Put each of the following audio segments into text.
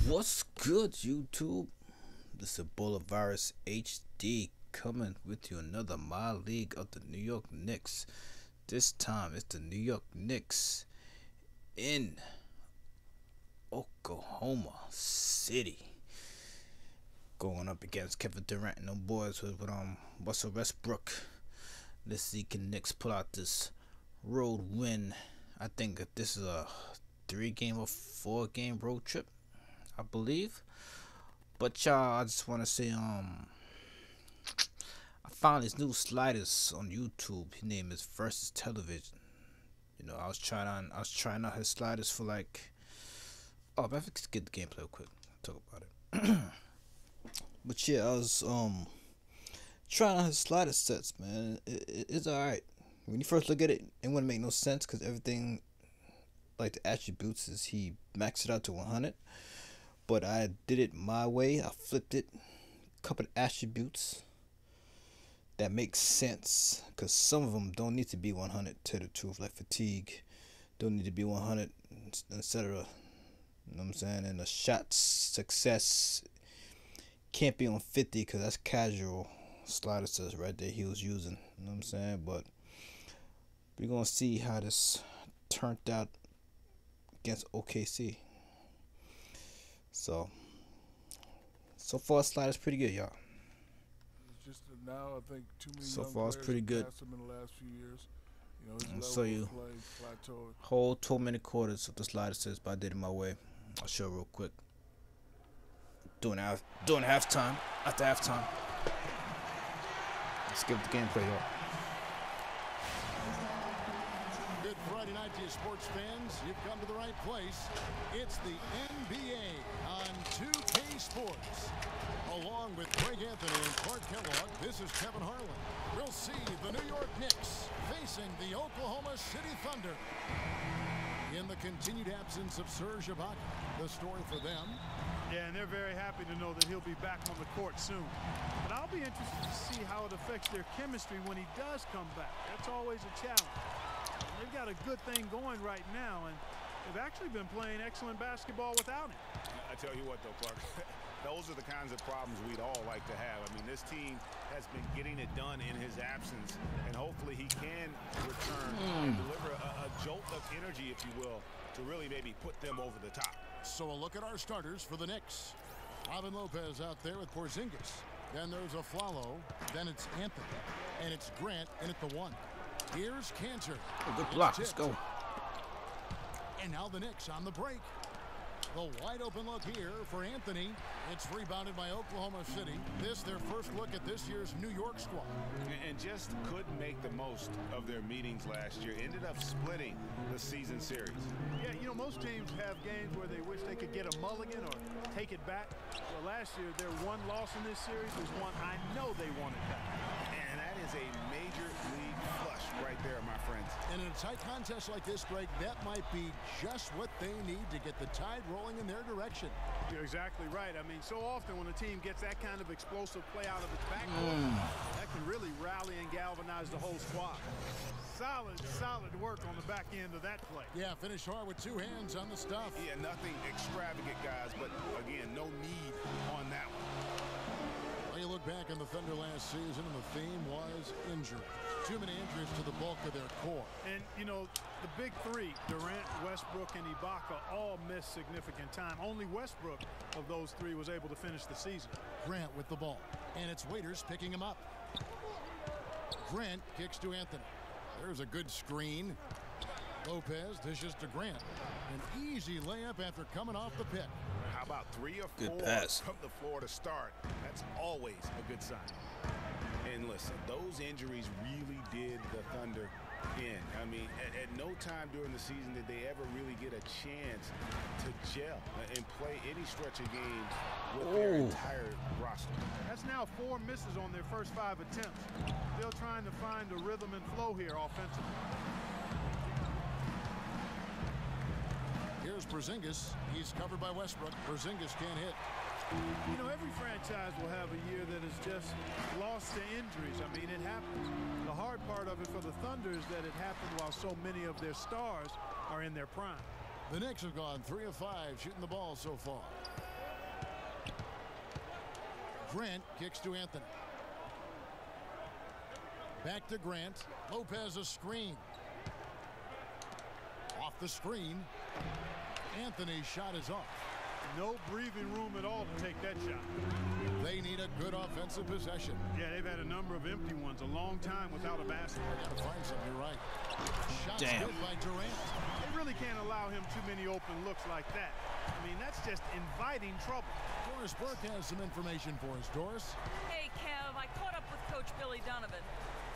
What's good, YouTube? This is Ebola Virus HD coming with you another My League of the New York Knicks. This time it's the New York Knicks in Oklahoma City going up against Kevin Durant and them boys with Russell Westbrook. Let's see, can Knicks pull out this road win. I think that this is a 3-game or 4-game road trip, I believe. But y'all, I just want to say I found this new sliders on YouTube. His name is Versus Television. You know, I was trying out his sliders for like, oh, but let's get the gameplay real quick. Talk about it. But yeah, I was trying out his slider sets, man. It's alright. When you first look at it, it wouldn't make no sense because everything, like the attributes, is he maxed it out to 100. But I did it my way. I flipped it. A couple of attributes that make sense, because some of them don't need to be 100. To the truth, like fatigue don't need to be 100, etc. You know what I'm saying? And the shot success can't be on 50 because that's casual slider sets right there he was using. You know what I'm saying? But we're gonna see how this turned out against OKC. So far, slider's pretty good, y'all. It's just now, I think too many So young far, it's players pretty have good. passed him in the last few years. You know, I'll his show level you of play plateaued. whole 2 minute quarters of the slider sets, but I did it my way. I'll show real quick. Doing halftime. After halftime. Let's give the gameplay, y'all. Good Friday night to you, sports fans. You've come to the right place. It's the NBA on 2K Sports. Along with Craig Anthony and Clark Kellogg, this is Kevin Harlan. We'll see the New York Knicks facing the Oklahoma City Thunder. In the continued absence of Serge Ibaka, the story for them. Yeah, and they're very happy to know that he'll be back on the court soon. But I'll be interested to see how it affects their chemistry when he does come back. That's always a challenge. They've got a good thing going right now, and they've actually been playing excellent basketball without him. I tell you what, though, Clark, those are the kinds of problems we'd all like to have. I mean, this team has been getting it done in his absence, and hopefully he can return and deliver a jolt of energy, if you will, to really maybe put them over the top. So a look at our starters for the Knicks. Alvin Lopez out there with Porzingis. Then there's Aflalo. Then it's Anthony. And it's Grant in at the 1. Here's Cantor. Oh, good block. Let's go. And now the Knicks on the break. The wide open look here for Anthony. It's rebounded by Oklahoma City. This their first look at this year's New York squad. And just couldn't make the most of their meetings last year. Ended up splitting the season series. Yeah, you know, most teams have games where they wish they could get a mulligan or take it back. Well, last year, their one loss in this series was one I know they wanted back. And that is a major league flush right there, my friends. And in a tight contest like this, Greg, that might be just what they need to get the tide rolling in their direction. You're exactly right. I mean, so often when a team gets that kind of explosive play out of its backcourt, that can really rally and galvanize the whole squad. Solid work on the back end of that play. Yeah, finish hard with 2 hands on the stuff. Yeah, nothing extravagant, guys, but again, no need on that one. Well, you look back on the Thunder last season, and the theme was injury. Too many injuries to the bulk of their core. And, you know, the big three, Durant, Westbrook, and Ibaka, all missed significant time. Only Westbrook of those three was able to finish the season. Grant with the ball. And it's Waiters picking him up. Grant kicks to Anthony. There's a good screen. Lopez dishes to Grant. An easy layup after coming off the pick. How about 3 or 4 Good pass from the floor to start? That's always a good sign. And listen, those injuries really did the Thunder in. I mean, at no time during the season did they ever really get a chance to gel and play any stretch of games with their entire roster. That's now 4 misses on their first 5 attempts. Still trying to find the rhythm and flow here offensively. Here's Porzingis. He's covered by Westbrook. Porzingis can't hit. You know, every franchise will have a year that is just lost to injuries. I mean, it happens. The hard part of it for the Thunder is that it happened while so many of their stars are in their prime. The Knicks have gone 3 of 5 shooting the ball so far. Grant kicks to Anthony. Back to Grant. Lopez a screen. Off the screen. Anthony's shot is off. No breathing room at all to take that shot. They need a good offensive possession. Yeah, they've had a number of empty ones, a long time without a basket. They got to find something. You're right. Shot's Damn. good by Durant. They really can't allow him too many open looks like that. I mean, that's just inviting trouble. Doris Burke has some information for us. Doris? Hey, Kev, I caught up with Coach Billy Donovan.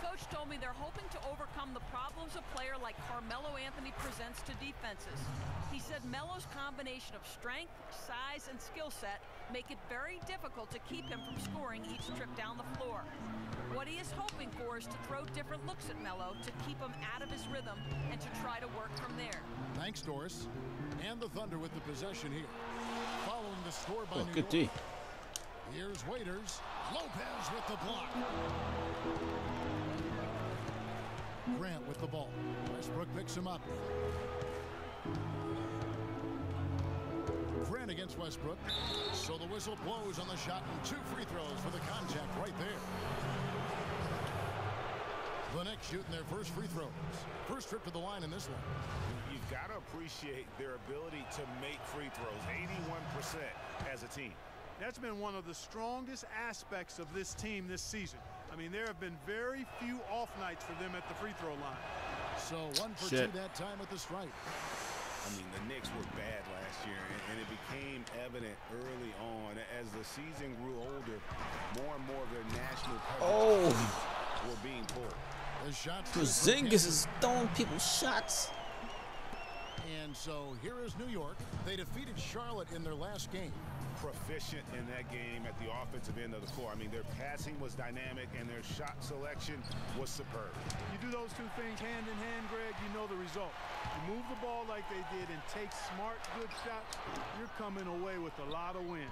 Coach told me they're hoping to overcome the problems a player like Carmelo Anthony presents to defenses. He said Melo's combination of strength, size, and skill set make it very difficult to keep him from scoring each trip down the floor. What he is hoping for is to throw different looks at Melo to keep him out of his rhythm and to try to work from there. Thanks, Doris. And the Thunder with the possession here. Following the score by New Good York. D. Here's Waiters. Lopez with the block. Grant with the ball. Westbrook picks him up. Grant against Westbrook. So the whistle blows on the shot and 2 free throws for the contact right there. The Knicks shooting their first free throws. First trip to the line in this one. You've got to appreciate their ability to make free throws, 81% as a team. That's been one of the strongest aspects of this team this season. I mean, there have been very few off nights for them at the free throw line. So 1 for 2 that time at the stripe. I mean, the Knicks were bad last year, and it became evident early on. As the season grew older, more and more of their national coverage were being pulled. The shots. Porzingis is throwing people shots. And so here is New York. They defeated Charlotte in their last game. Proficient in that game at the offensive end of the floor. I mean, their passing was dynamic and their shot selection was superb. You do those two things hand in hand, Greg, you know the result. You move the ball like they did and take smart, good shots, you're coming away with a lot of wins.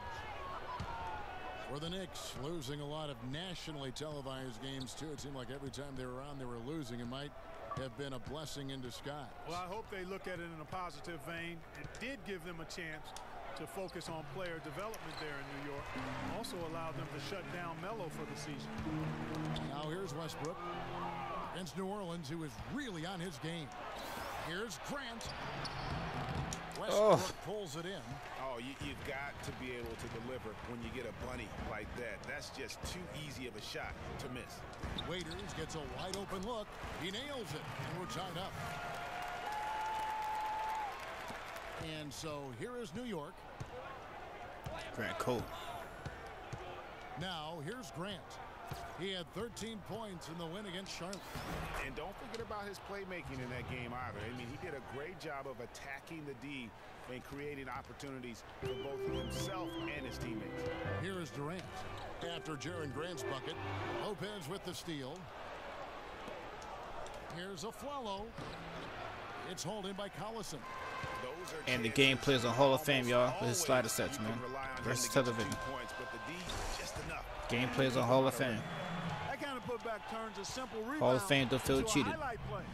For the Knicks, losing a lot of nationally televised games, too. It seemed like every time they were on, they were losing. It might have been a blessing in disguise. Well, I hope they look at it in a positive vein. It did give them a chance to focus on player development there in New York. Also allowed them to shut down Melo for the season. Now here's Westbrook against New Orleans, who is really on his game. Here's Grant. Westbrook pulls it in. Oh, you've got to be able to deliver when you get a bunny like that. That's just too easy of a shot to miss. Waiters gets a wide open look. He nails it, and we're tied up. And so here is New York. Grant Cole. Now here's Grant. He had 13 points in the win against Charlotte. And don't forget about his playmaking in that game either. I mean, he did a great job of attacking the D and creating opportunities for both himself and his teammates. Here is Durant. After Jaren Grant's bucket, Lopez with the steal. Here's a Flalo. It's hauled in by Collison. And the game plays on Hall of Fame, y'all, with his slider sets, man. Versus television. Game plays on Hall of Fame. That kind of putback turns a simple rebound. Hall of Fame don't feel cheated.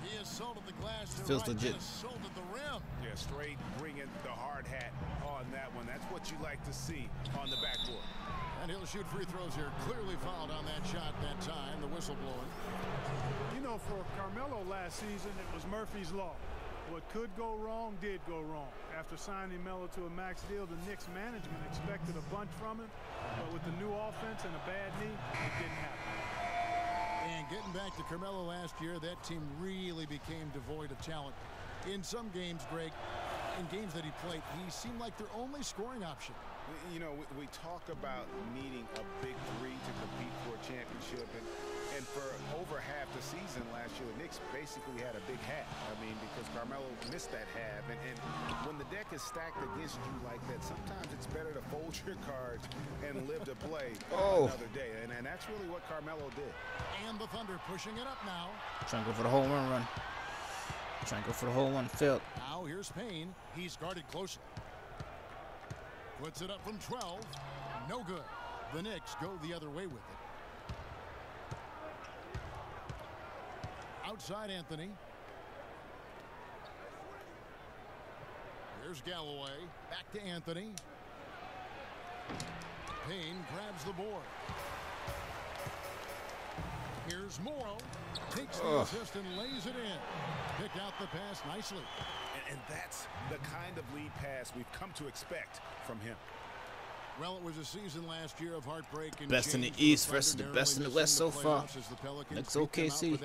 He has salted the glass. Feels legit. Salted the rim. Yeah, straight bringing the hard hat on that one. That's what you like to see on the backboard. And he'll shoot free throws here. Clearly fouled on that shot that time. The whistle blowing. You know, for Carmelo last season, it was Murphy's Law. What could go wrong did go wrong. After signing Melo to a max deal, the Knicks management expected a bunch from him, but with the new offense and a bad knee, it didn't happen. And getting back to Carmelo last year, that team really became devoid of talent. In some games, Greg, in games that he played, he seemed like their only scoring option. You know, we talk about needing a big three to compete for a championship, and for over half the season last year, the Knicks basically had a big half. I mean, because Carmelo missed that half, and when the deck is stacked against you like that, sometimes it's better to fold your cards and live to play another day, and that's really what Carmelo did. And the Thunder pushing it up now. Trying to go for the whole run. Trying to go for the whole one. Failed. Now here's Payne. He's guarded closely. Puts it up from 12. No good. The Knicks go the other way with it. Outside Anthony. Here's Galloway. Back to Anthony. Payne grabs the board. Here's Morrow. Takes the assist and lays it in. Picked out the pass nicely. And that's the kind of lead pass we've come to expect from him. Well, it was a season last year of heartbreak and Best in the East versus the best in the West so far. Next OKC.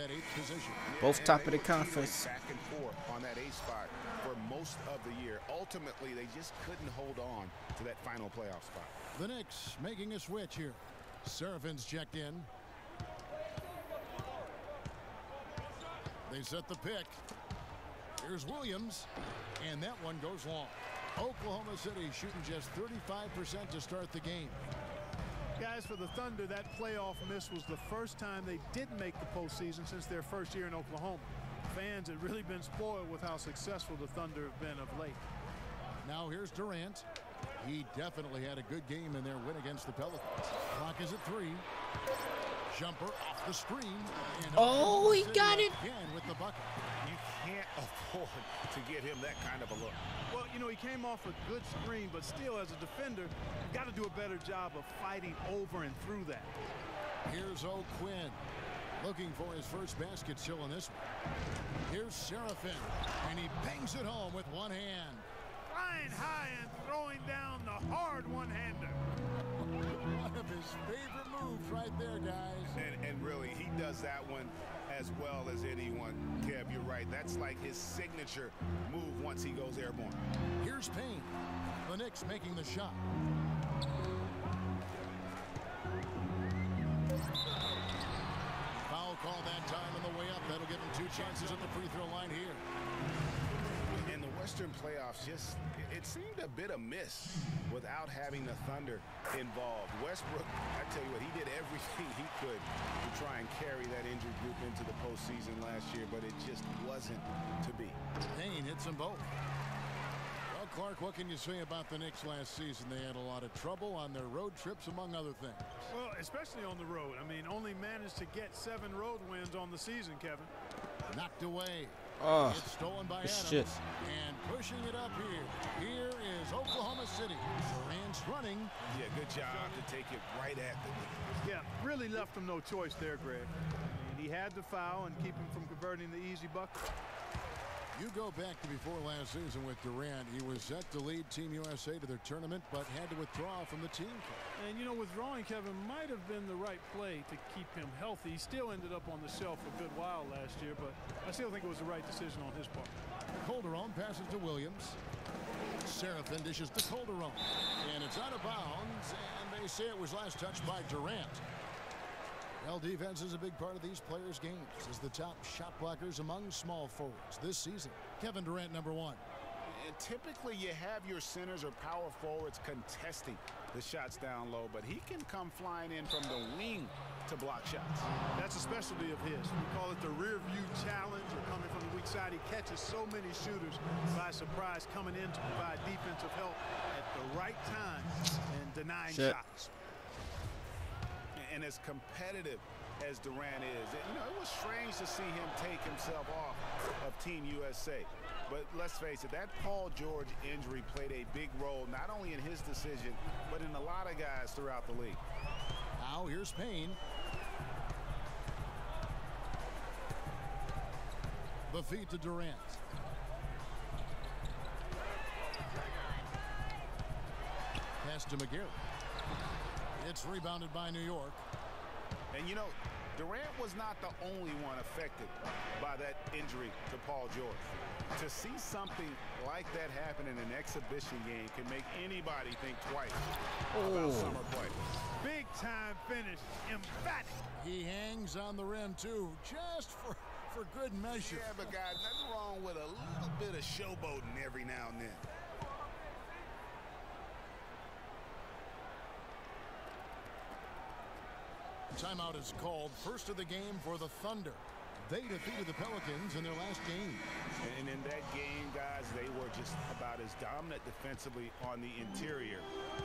Both top of the conference. Back and forth on that 8th spot for most of the year. Ultimately, they just couldn't hold on to that final playoff spot. The Knicks making a switch here. Serafin's checked in. They set the pick. Here's Williams. And that one goes long. Oklahoma City shooting just 35% to start the game. Guys, for the Thunder, that playoff miss was the first time they didn't make the postseason since their first year in Oklahoma. Fans have really been spoiled with how successful the Thunder have been of late. Now here's Durant. He definitely had a good game in their win against the Pelicans. Clock is at 3. Jumper off the screen. And oh, he got it again with the bucket. You can't afford to get him that kind of a look. Well, you know, he came off a good screen, but still, as a defender, you've got to do a better job of fighting over and through that. Here's O'Quinn. Looking for his first basket still in this one. Here's Serafin. And he bangs it home with one hand. Flying high and throwing down the hard one-hander. One of his favorite moves right there, guys. And really, he does that one as well as anyone. Kev, you're right. That's like his signature move once he goes airborne. Here's Payne. The Knicks making the shot. Foul call that time on the way up. That'll give him 2 chances at the free throw line here. In the Western playoffs, it seemed a bit amiss without having the Thunder involved. Westbrook, I tell you what, he did everything he could to try and carry that injured group into the postseason last year, but it just wasn't to be. Payne hits them both. Well, Clark, what can you say about the Knicks last season? They had a lot of trouble on their road trips, among other things. Well, especially on the road. I mean, only managed to get 7 road wins on the season, Kevin. Knocked away. Oh, it's stolen by Adams. shit. And pushing it up here. Here is Oklahoma City. Durant's running. Yeah, good job to take it right at the knee. Yeah, really left him no choice there, Greg. I mean, he had to foul and keep him from converting the easy bucket. You go back to before last season with Durant. He was set to lead Team USA to their tournament, but had to withdraw from the team. And, you know, withdrawing, Kevin, might have been the right play to keep him healthy. He still ended up on the shelf a good while last year, but I still think it was the right decision on his part. Calderon passes to Williams. Serafin dishes to Calderon. And it's out of bounds, and they say it was last touched by Durant. Well, defense is a big part of these players' games as the top shot blockers among small forwards this season. Kevin Durant, number 1. And typically you have your centers or power forwards contesting the shots down low, but he can come flying in from the wing to block shots. That's a specialty of his. We call it the rear view challenge, or coming from the weak side. He catches so many shooters by surprise, coming in to provide defensive help at the right time and denying shots. And as competitive as Durant is, it was strange to see him take himself off of Team USA. But let's face it, that Paul George injury played a big role, not only in his decision, but in a lot of guys throughout the league. Now here's Payne. The feed to Durant. Pass to McGarrett. It's rebounded by New York. And, Durant was not the only one affected by that injury to Paul George. To see something like that happen in an exhibition game can make anybody think twice about summer play. Big time finish, emphatic. He hangs on the rim too, just for good measure. Yeah, but guys, nothing wrong with a little bit of showboating every now and then. Timeout is called. First of the game for the Thunder. They defeated the Pelicans in their last game. And in that game, guys, they were just about as dominant defensively on the interior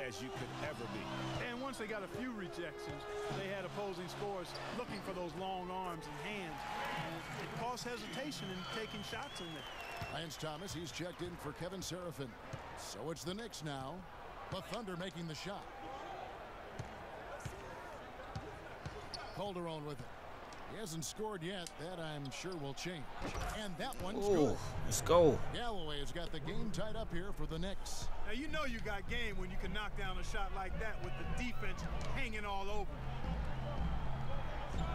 as you could ever be. And once they got a few rejections, they had opposing scorers looking for those long arms and hands. And it caused hesitation in taking shots in there. Lance Thomas, he's checked in for Kevin Serafin. So it's the Knicks now. The Thunder making the shot. Calderon with it. He hasn't scored yet. That, I'm sure, will change. And that one's Ooh, good. let's go. Galloway has got the game tied up here for the Knicks. Now, you know you got game when you can knock down a shot like that with the defense hanging all over.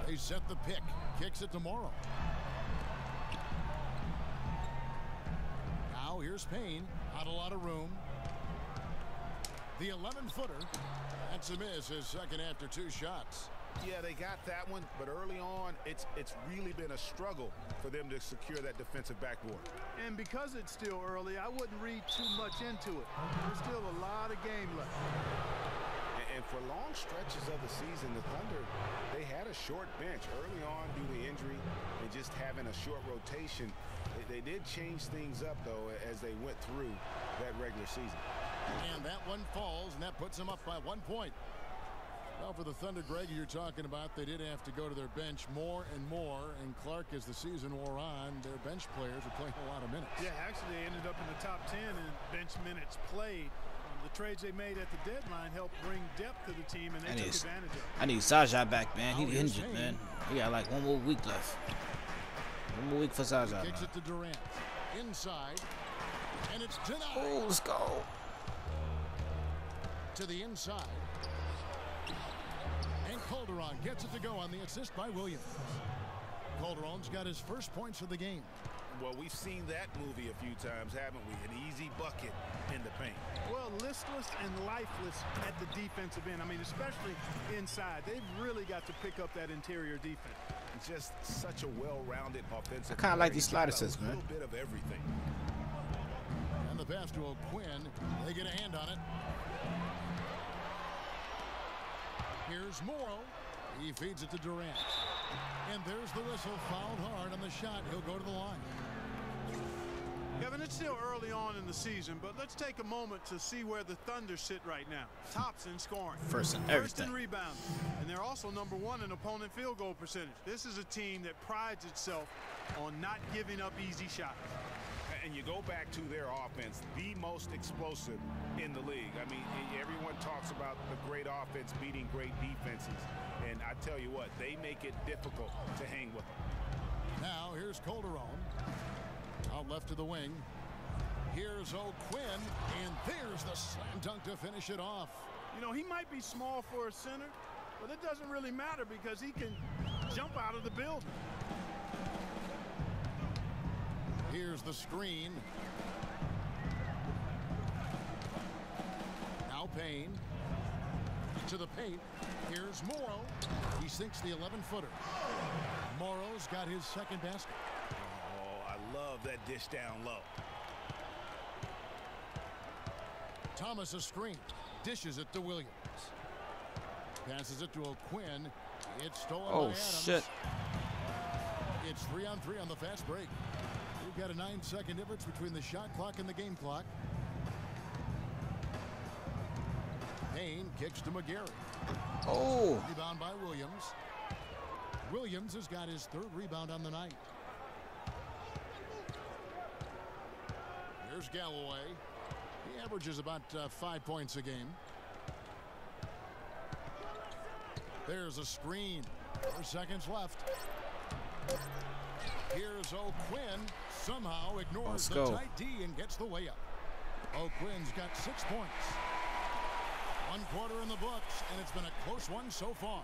They set the pick. Kicks it to Morrow. Now here's Payne. Not a lot of room. The 11-footer. That's a miss. His second after 2 shots. Yeah, they got that one, but early on, it's really been a struggle for them to secure that defensive backboard. And because it's still early, I wouldn't read too much into it. There's still a lot of game left. And for long stretches of the season, the Thunder, they had a short bench early on due to injury and just having a short rotation. They did change things up, though, as they went through that regular season. And that one falls, and that puts them up by 1 point. Well, for the Thunder, Greg, you're talking about, they did have to go to their bench more and more. And Clark, as the season wore on, their bench players were playing a lot of minutes. Yeah, actually, they ended up in the top 10 in bench minutes played. The trades they made at the deadline helped bring depth to the team, and they took advantage of it. I need Zaza back, man. He injured, man. We got like 1 more week left. 1 more week for Zaza. Kicks it to Durant. Inside. And it's denied. Oh, let's go. To the inside. And Calderon gets it to go on the assist by Williams. Calderon's got his first points of the game. Well, we've seen that movie a few times, haven't we? An easy bucket in the paint. Well, listless and lifeless at the defensive end. I mean, especially inside. They've really got to pick up that interior defense. It's just such a well-rounded offensive. I kind of like these slide assists, man. A little bit of everything. And the pass to O'Quinn. They get a hand on it. Here's Morrow. He feeds it to Durant. And there's the whistle. Fouled hard on the shot. He'll go to the line. Kevin, it's still early on in the season, but let's take a moment to see where the Thunder sit right now. Tops in scoring. First in First in everything. rebounding. And they're also #1 in opponent field goal percentage. This is a team that prides itself on not giving up easy shots. And you go back to their offense, the most explosive in the league. I mean, everyone talks about the great offense beating great defenses. And I tell you what, they make it difficult to hang with them. Now here's Calderon. Out left to the wing. Here's O'Quinn. And there's the slam dunk to finish it off. You know, he might be small for a center, but it doesn't really matter because he can jump out of the building. Here's the screen. Now Payne. To the paint. Here's Morrow. He sinks the 11-footer. Morrow's got his second basket. Oh, I love that dish down low. Thomas a screen. Dishes it to Williams. Passes it to O'Quinn. It's stolen by Adams. Shit. It's 3-on-3 on the fast break. We've got a 9-second difference between the shot clock and the game clock. Payne kicks to McGarry. Oh. Rebound by Williams. Williams has got his 3rd rebound on the night. Here's Galloway. He averages about 5 points a game. There's a screen. 4 seconds left. Here's O'Quinn. Somehow ignores the tight D and gets the layup. O'Quinn's got 6 points. 1 quarter in the books, and it's been a close one so far.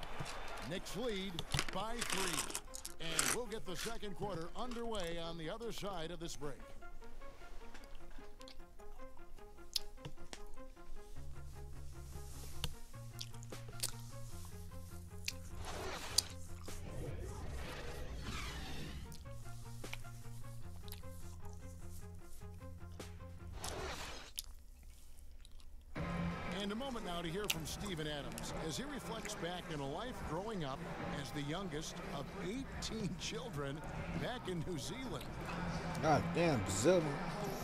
Knicks lead by 3. And we'll get the second quarter underway on the other side of this break. And a moment now to hear from Steven Adams as he reflects back on a life growing up as the youngest of 18 children back in New Zealand. God damn, Brazil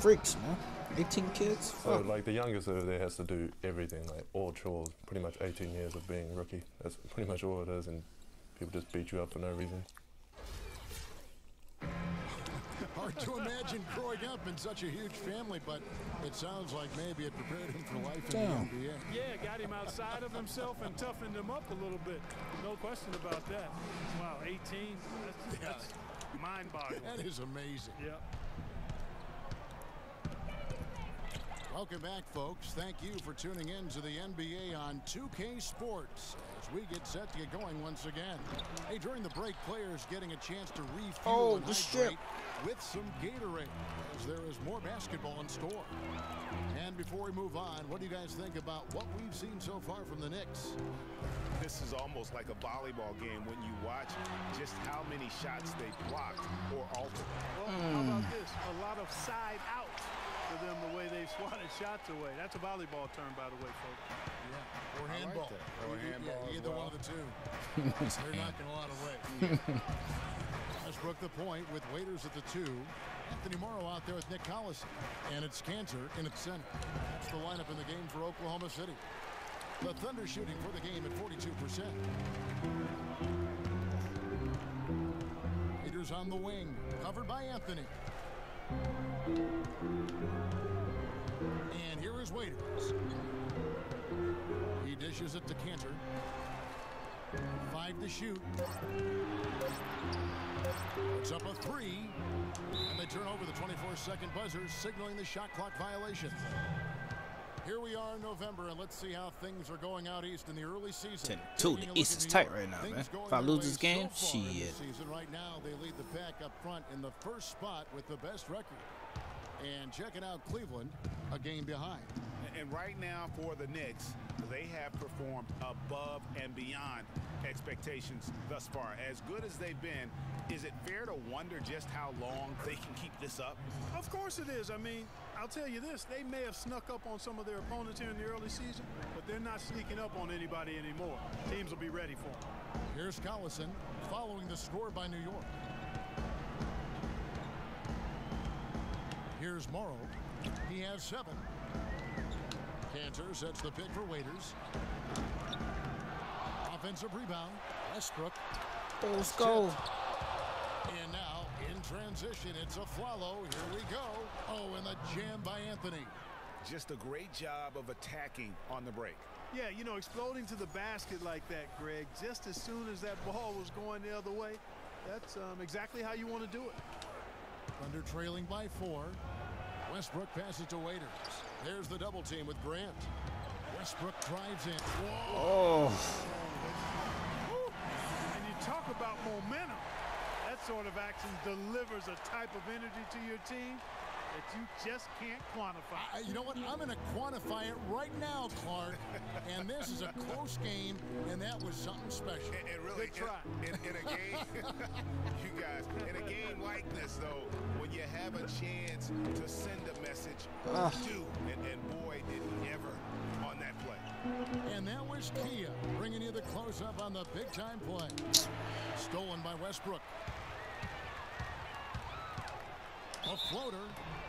freaks, man. 18 kids? So, like, the youngest over there has to do everything, like, all chores, pretty much 18 years of being a rookie. That's pretty much all it is, and people just beat you up for no reason. Oh, Hard to imagine growing up in such a huge family, but it sounds like maybe it prepared him for life in the NBA. Yeah, got him outside of himself and toughened him up a little bit. No question about that. Wow, 18. That's mind-boggling. That is amazing. Yep. Welcome back, folks. Thank you for tuning in to the NBA on 2K Sports as we get set to get going once again. Hey, during the break, players getting a chance to refuel and hydrate with some Gatorade as there is more basketball in store. And before we move on, what do you guys think about what we've seen so far from the Knicks? This is almost like a volleyball game when you watch just how many shots they blocked or altered. Well, how about this? A lot of side out for them, the way they've swatted shots away. That's a volleyball term, by the way, folks. Yeah, or handball. Like or handball either well. one of the two. They're knocking a lot away. Westbrook the point with Waiters at the 2. Anthony Morrow out there with Nick Collison. And it's Cantor in at center. That's the lineup in the game for Oklahoma City. The Thunder shooting for the game at 42%. Waiters on the wing. Covered by Anthony. And here is Waiters. He dishes it to Cantor. 5 to shoot. It's up a 3. And they turn over the 24-second buzzer, signaling the shot clock violation. Here we are in November, and let's see how things are going out east in the early season. 10-2, the East is tight right now, man. If I lose this game, shit. Right now, they lead the pack up front in the first spot with the best record. And checking out Cleveland, a game behind. And right now for the Knicks, they have performed above and beyond expectations thus far. As good as they've been, is it fair to wonder just how long they can keep this up? Of course it is. I mean, I'll tell you this. They may have snuck up on some of their opponents here in the early season, but they're not sneaking up on anybody anymore. Teams will be ready for them. Here's Collison following the score by New York. Here's Morrow. He has 7. Cantor sets the pick for Waiters. Offensive rebound. Westbrook. Let's go. And now in transition, it's a Flalo. Here we go. Oh, and the jam by Anthony. Just a great job of attacking on the break. Yeah, you know, exploding to the basket like that, Greg, just as soon as that ball was going the other way, that's exactly how you want to do it. Thunder trailing by 4. Westbrook passes to Waiters. There's the double team with Grant. Westbrook drives in. Oh. And you talk about momentum. That sort of action delivers a type of energy to your team that you just can't quantify. You know what? I'm going to quantify it right now, Clark. And this is a close game, and that was something special. And really, Good try. In a game, you guys, in a game like this, though, when you have a chance to send a message, do. And boy, did he ever on that play. And that was Kia bringing you the close-up on the big-time play. Stolen by Westbrook. A floater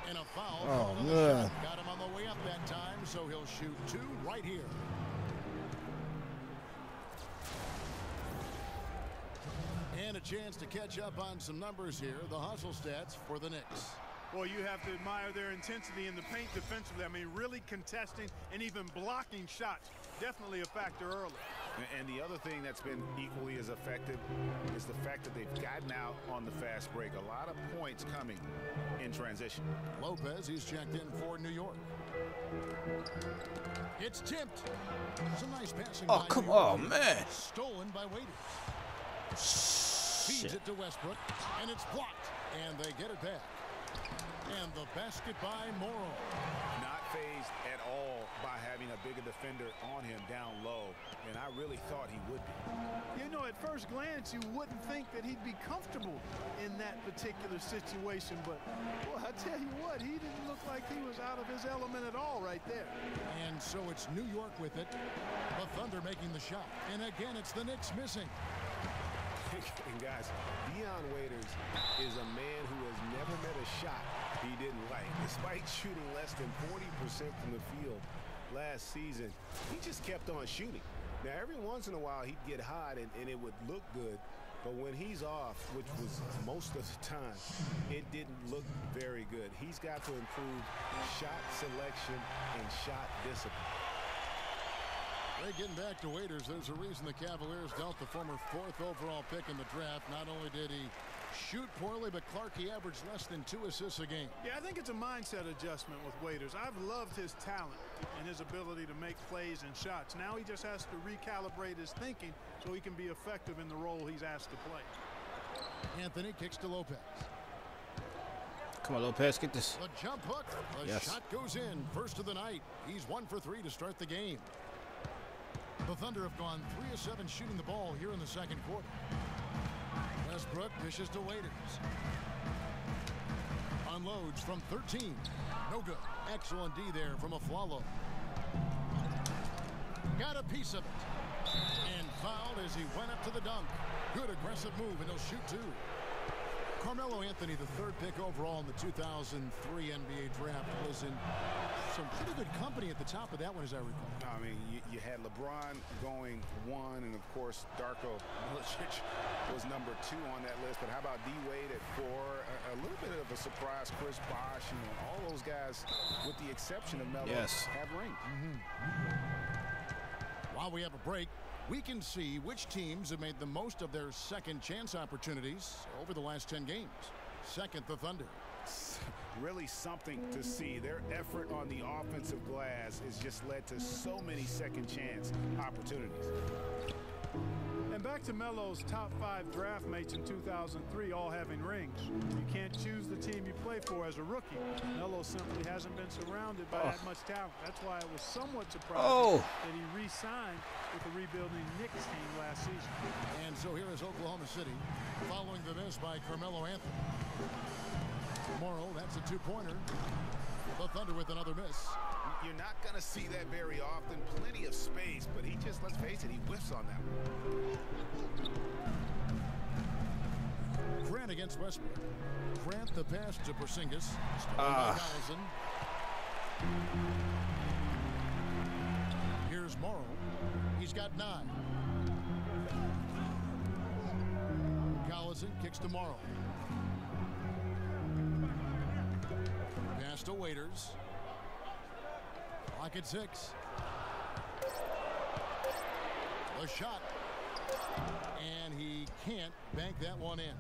and a foul. Oh, man. Got him on the way up that time, so he'll shoot 2 right here. And a chance to catch up on some numbers here. The hustle stats for the Knicks. Well, you have to admire their intensity in the paint defensively. I mean, really contesting and even blocking shots. Definitely a factor early. And the other thing that's been equally as effective is the fact that they've gotten out on the fast break. A lot of points coming in transition. Lopez, he's checked in for New York. It's tipped. Some nice passing. Oh, come on, man. Stolen by Waiters. Feeds Shit. it to Westbrook, and it's blocked. And they get it back. And the basket by Morrow. Not phased at all by having a bigger defender on him down low, and I really thought he would be. You know, at first glance, you wouldn't think that he'd be comfortable in that particular situation, but, well, I tell you what, he didn't look like he was out of his element at all right there. And so it's New York with it. The Thunder making the shot. And again, it's the Knicks missing. And guys, Dion Waiters is a man who has never met a shot he didn't like. Despite shooting less than 40% from the field last season, he just kept on shooting. Now, every once in a while, he'd get hot and it would look good, But when he's off, which was most of the time, it didn't look very good. He's got to improve shot selection and shot discipline. Hey, getting back to Waiters, there's a reason the Cavaliers dealt the former 4th overall pick in the draft. Not only did he shoot poorly, but Clark, he averaged less than 2 assists a game. Yeah, I think it's a mindset adjustment with Waiters. I've loved his talent and his ability to make plays and shots. Now he just has to recalibrate his thinking so he can be effective in the role he's asked to play. Anthony kicks to Lopez. Come on, Lopez, get this. The jump hook. The shot goes in. First of the night. He's 1 for 3 to start the game. The Thunder have gone 3 of 7 shooting the ball here in the second quarter. Westbrook dishes to Waiters. Unloads from 13. No good. Excellent D there from Aflalo. Got a piece of it. And fouled as he went up to the dunk. Good aggressive move, and he'll shoot 2. Carmelo Anthony, the 3rd pick overall in the 2003 NBA draft, was in some pretty good company at the top of that one, as I recall. I mean, you had LeBron going 1, and of course, Darko Milicic was number 2 on that list. But how about D-Wade at 4? A little bit of a surprise, Chris Bosh, all those guys, with the exception of Melo, have rings. While we have a break, we can see which teams have made the most of their second chance opportunities over the last 10 games. Second, the Thunder. Really something to see. Their effort on the offensive glass has just led to so many second chance opportunities. And back to Melo's top 5 draft mates in 2003 all having rings. You can't choose the team you play for as a rookie. Melo simply hasn't been surrounded by that much talent. That's why it was somewhat surprising that he re-signed with the rebuilding Knicks team last season. And so here is Oklahoma City following the miss by Carmelo Anthony. Morrow, that's a 2-pointer. The Thunder with another miss. You're not going to see that very often. Plenty of space, but he just, let's face it, he whiffs on that one. Grant against Westbrook. Grant the pass to Porzingis. Collison. Here's Morrow. He's got 9. Collison kicks to Morrow. Pass to Waiters. Clock at 6. The shot. And he can't bank that one in.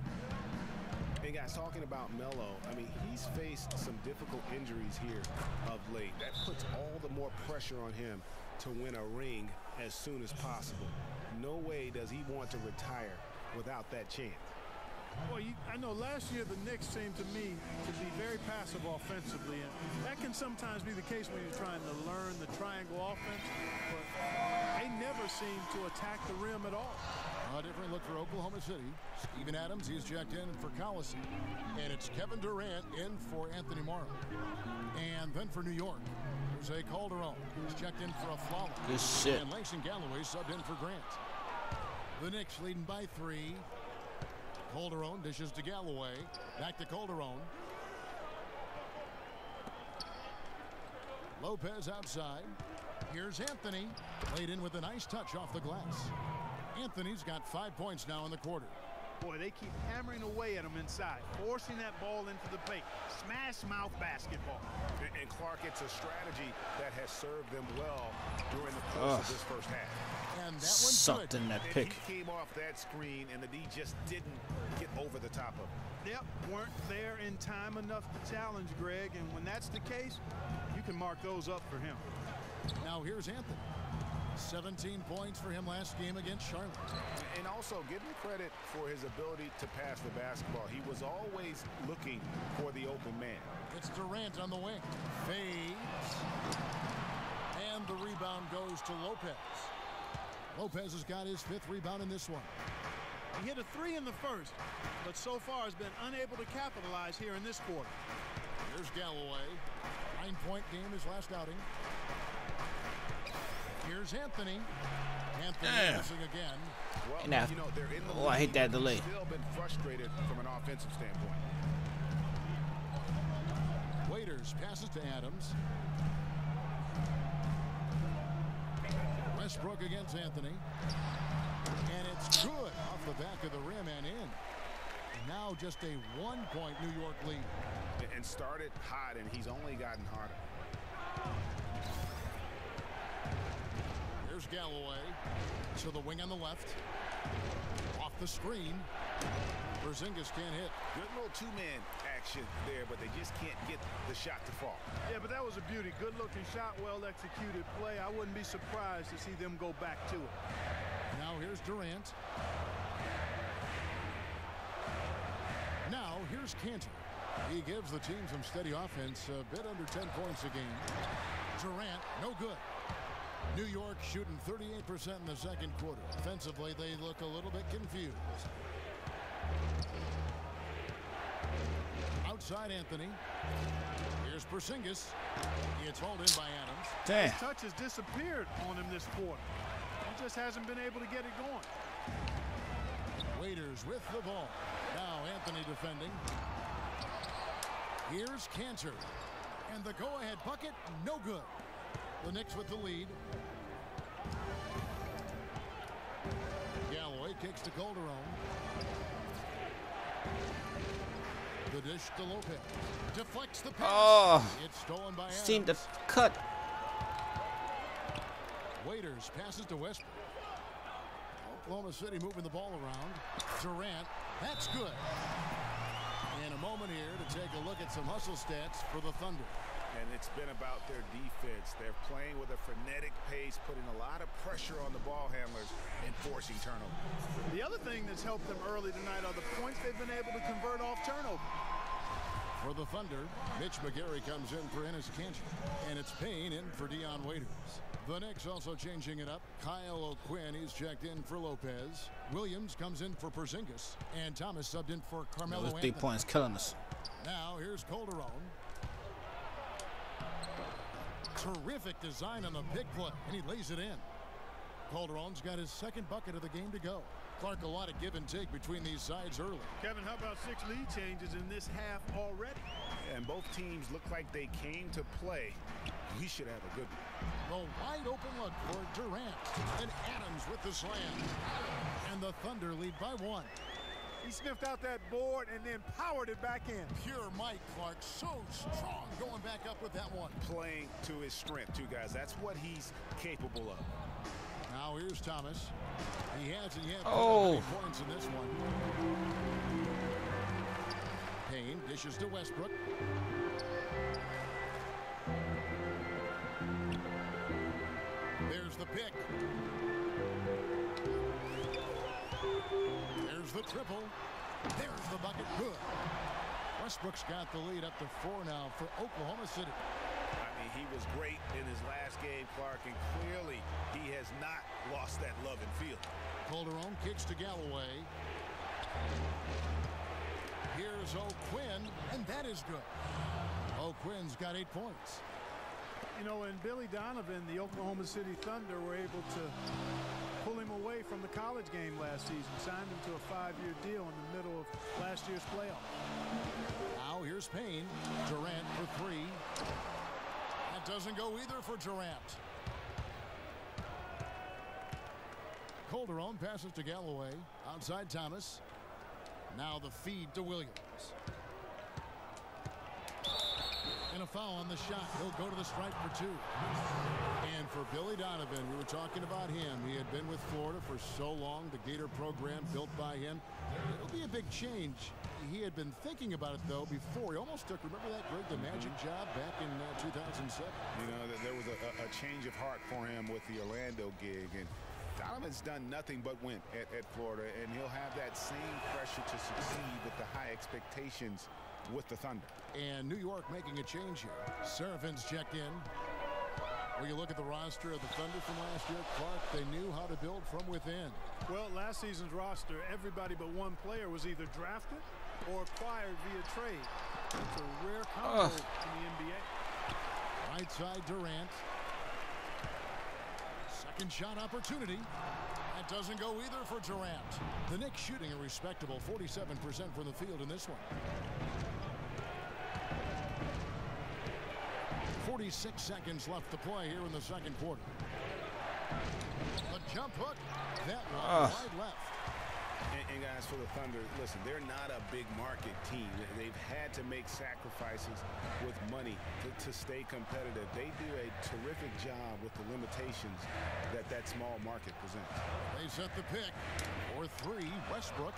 And guys, talking about Melo, I mean, he's faced some difficult injuries here of late. That puts all the more pressure on him to win a ring as soon as possible. No way does he want to retire without that chance. Well, I know last year the Knicks seemed to me to be very passive offensively, and that can sometimes be the case when you're trying to learn the triangle offense, but they never seem to attack the rim at all. A different look for Oklahoma City. Steven Adams, he's checked in for Collison. And it's Kevin Durant in for Anthony Morrow. And then for New York, Jose Calderon. He's checked in for Aflalo. Good shit. And Langston Galloway subbed in for Grant. The Knicks leading by 3. Calderon dishes to Galloway. Back to Calderon. Lopez outside. Here's Anthony. Laid in with a nice touch off the glass. Anthony's got 5 points now in the quarter. Boy, they keep hammering away at him inside, forcing that ball into the paint. Smash mouth basketball. And Clark, it's a strategy that has served them well during the course of this first half. And that one's sucked in that pick. He came off that screen, and the D just didn't get over the top of it. Yep, weren't there in time enough to challenge Greg, and when that's the case, you can mark those up for him. Now here's Anthony. 17 points for him last game against Charlotte. And also give him credit for his ability to pass the basketball. He was always looking for the open man. It's Durant on the wing. Fades. And the rebound goes to Lopez. Lopez has got his 5th rebound in this one. He hit a 3 in the first, but so far has been unable to capitalize here in this quarter. Here's Galloway. 9-point game his last outing. Here's Anthony. Anthony missing again. Well, you know, they're in the I hate that delay. Still been frustrated from an offensive standpoint. Waiters passes to Adams. Westbrook against Anthony. And it's good off the back of the rim and in. And now just a 1-point New York lead. And started hot, and he's only gotten harder. Here's Galloway to the wing on the left. Off the screen. Porzingis can't hit. Good little two-man action there, but they just can't get the shot to fall. Yeah, but that was a beauty. Good-looking shot, well-executed play. I wouldn't be surprised to see them go back to it. Now here's Durant. Now here's Cantor. He gives the team some steady offense, a bit under 10 points a game. Durant, no good. New York shooting 38% in the second quarter. Offensively, they look a little bit confused. Outside Anthony. Here's Porzingis. It's hauled in by Adams. Damn. His touch has disappeared on him this quarter. He just hasn't been able to get it going. Waiters with the ball. Now Anthony defending. Here's Cantor. And the go-ahead bucket, no good. The Knicks with the lead. Galloway kicks to Calderon. The dish to Lopez. Deflects the pass. Oh, It's stolen by Adams. seemed to cut. Waiters passes to Westbrook. Oklahoma City moving the ball around. Durant, that's good. And a moment here to take a look at some hustle stats for the Thunder. And it's been about their defense. They're playing with a frenetic pace, putting a lot of pressure on the ball handlers and forcing turnovers. The other thing that's helped them early tonight are the points they've been able to convert off turnover. For the Thunder, Mitch McGary comes in for Enes Kanter. And it's Payne in for Dion Waiters. The Knicks also changing it up. Kyle O'Quinn, he's checked in for Lopez. Williams comes in for Porzingis. And Thomas subbed in for Carmelo Those Anthony. big points killing us. Now here's Calderon. Terrific design on the big play, and he lays it in. Calderon's got his second bucket of the game to go. Clark, a lot of give and take between these sides early. Kevin, how about 6 lead changes in this half already? And both teams look like they came to play. We should have a good one. The wide open look for Durant. And Adams with the slam. And the Thunder lead by 1. He sniffed out that board and then powered it back in. Pure Mike Clark, so strong, going back up with that one. Playing to his strength, too, guys. That's what he's capable of. Now here's Thomas. He hasn't yet Oh. points in this one. Payne dishes to Westbrook. There's the pick. There's the triple. There's the bucket. Good. Westbrook's got the lead up to 4 now for Oklahoma City. I mean, he was great in his last game, Clark, and clearly he has not lost that love and feel. Calderon kicks to Galloway. Here's O'Quinn, and that is good. O'Quinn's got 8 points. You know, and Billy Donovan, the Oklahoma City Thunder, were able to pull him away from the college game last season, signed him to a 5-year deal in the middle of last year's playoff. Now here's Payne. Durant for 3. That doesn't go either for Durant. Calderon passes to Galloway. Outside Thomas. Now the feed to Williams. And a foul on the shot. He'll go to the stripe for 2. And for Billy Donovan, we were talking about him. He had been with Florida for so long. The Gator program built by him. It'll be a big change. He had been thinking about it, though, before. He almost took, remember that Greg the Magic job back in 2007? You know, there was a change of heart for him with the Orlando gig. And Donovan's done nothing but win at Florida. And he'll have that same pressure to succeed with the high expectations with the Thunder. And New York making a change here. Serafin's checked in. When you look at the roster of the Thunder from last year, Clark, they knew how to build from within. Well, last season's roster, everybody but one player was either drafted or acquired via trade. It's a rare combo in the NBA. Right side, Durant. Second shot opportunity. That doesn't go either for Durant. The Knicks shooting a respectable 47% from the field in this one. 46 seconds left to play here in the second quarter. The jump hook. That one wide left. And guys, for the Thunder, listen, they're not a big market team. They've had to make sacrifices with money to stay competitive. They do a terrific job with the limitations that small market presents. They set the pick for three. Westbrook.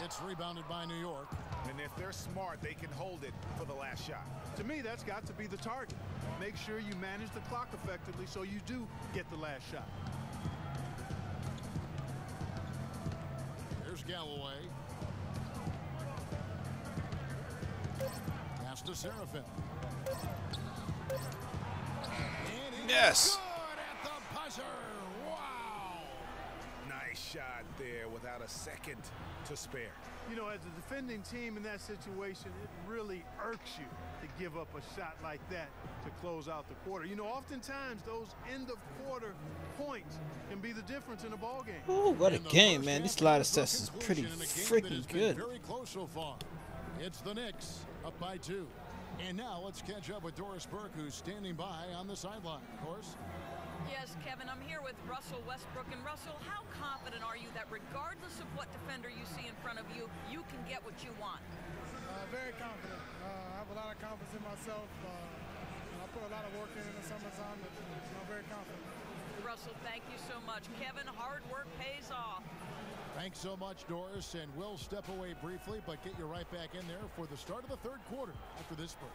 It's rebounded by New York. And if they're smart, they can hold it for the last shot. To me, that's got to be the target. Make sure you manage the clock effectively so you do get the last shot. Here's Galloway. Pass to Seraphin. Yes. Good at the buzzer. Wow. Nice shot there without a second to spare. You know, as a defending team in that situation, it really irks you to give up a shot like that to close out the quarter. You know, oftentimes those end-of-quarter points can be the difference in a ball game. Ooh, what a game, man. This slider test is pretty freaking good. Very close so far. It's the Knicks up by 2. And now let's catch up with Doris Burke, who's standing by on the sideline. Of course. Yes, Kevin, I'm here with Russell Westbrook. And Russell, how confident are you that regardless of what defender you see in front of you, you can get what you want? Very confident. I have a lot of confidence in myself. I put a lot of work in the summertime, but I'm very confident. Russell, thank you so much. Kevin, hard work pays off. Thanks so much, Doris, and we'll step away briefly, but get you right back in there for the start of the third quarter after this break.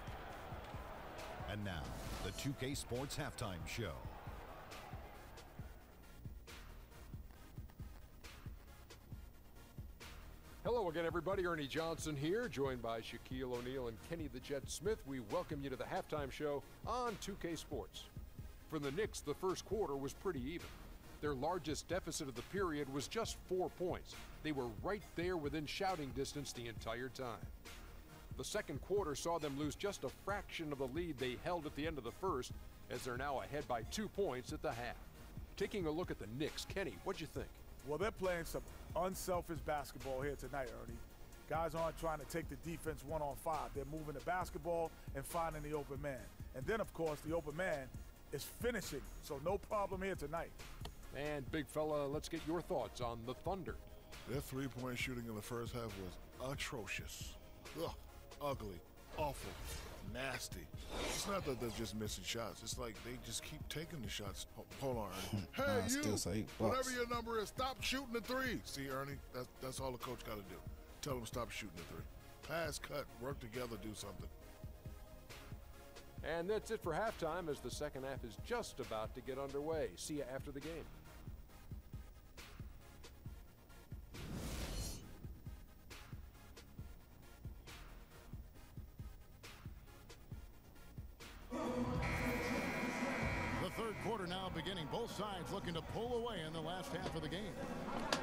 And now, the 2K Sports Halftime Show. Hello again, everybody. Ernie Johnson here, joined by Shaquille O'Neal and Kenny the Jet Smith. We welcome you to the halftime show on 2K Sports. For the Knicks, the first quarter was pretty even. Their largest deficit of the period was just 4 points. They were right there within shouting distance the entire time. The second quarter saw them lose just a fraction of the lead they held at the end of the first, as they're now ahead by 2 points at the half. Taking a look at the Knicks, Kenny, what'd you think? Well, they're playing some unselfish basketball here tonight, Ernie. Guys aren't trying to take the defense 1-on-5. They're moving the basketball and finding the open man. And then, of course, the open man is finishing, so no problem here tonight. And, big fella, let's get your thoughts on the Thunder. Their three-point shooting in the first half was atrocious. Ugh, ugly, awful, nasty. It's not that they're just missing shots. It's like they just keep taking the shots. Hold on, Ernie. Hey, you, whatever your number is, stop shooting the three. See, Ernie, that's all the coach got to do. Tell them stop shooting the three. Pass, cut, work together, do something. And that's it for halftime, as the second half is just about to get underway. See you after the game. Quarter now beginning. Both sides looking to pull away in the last half of the game.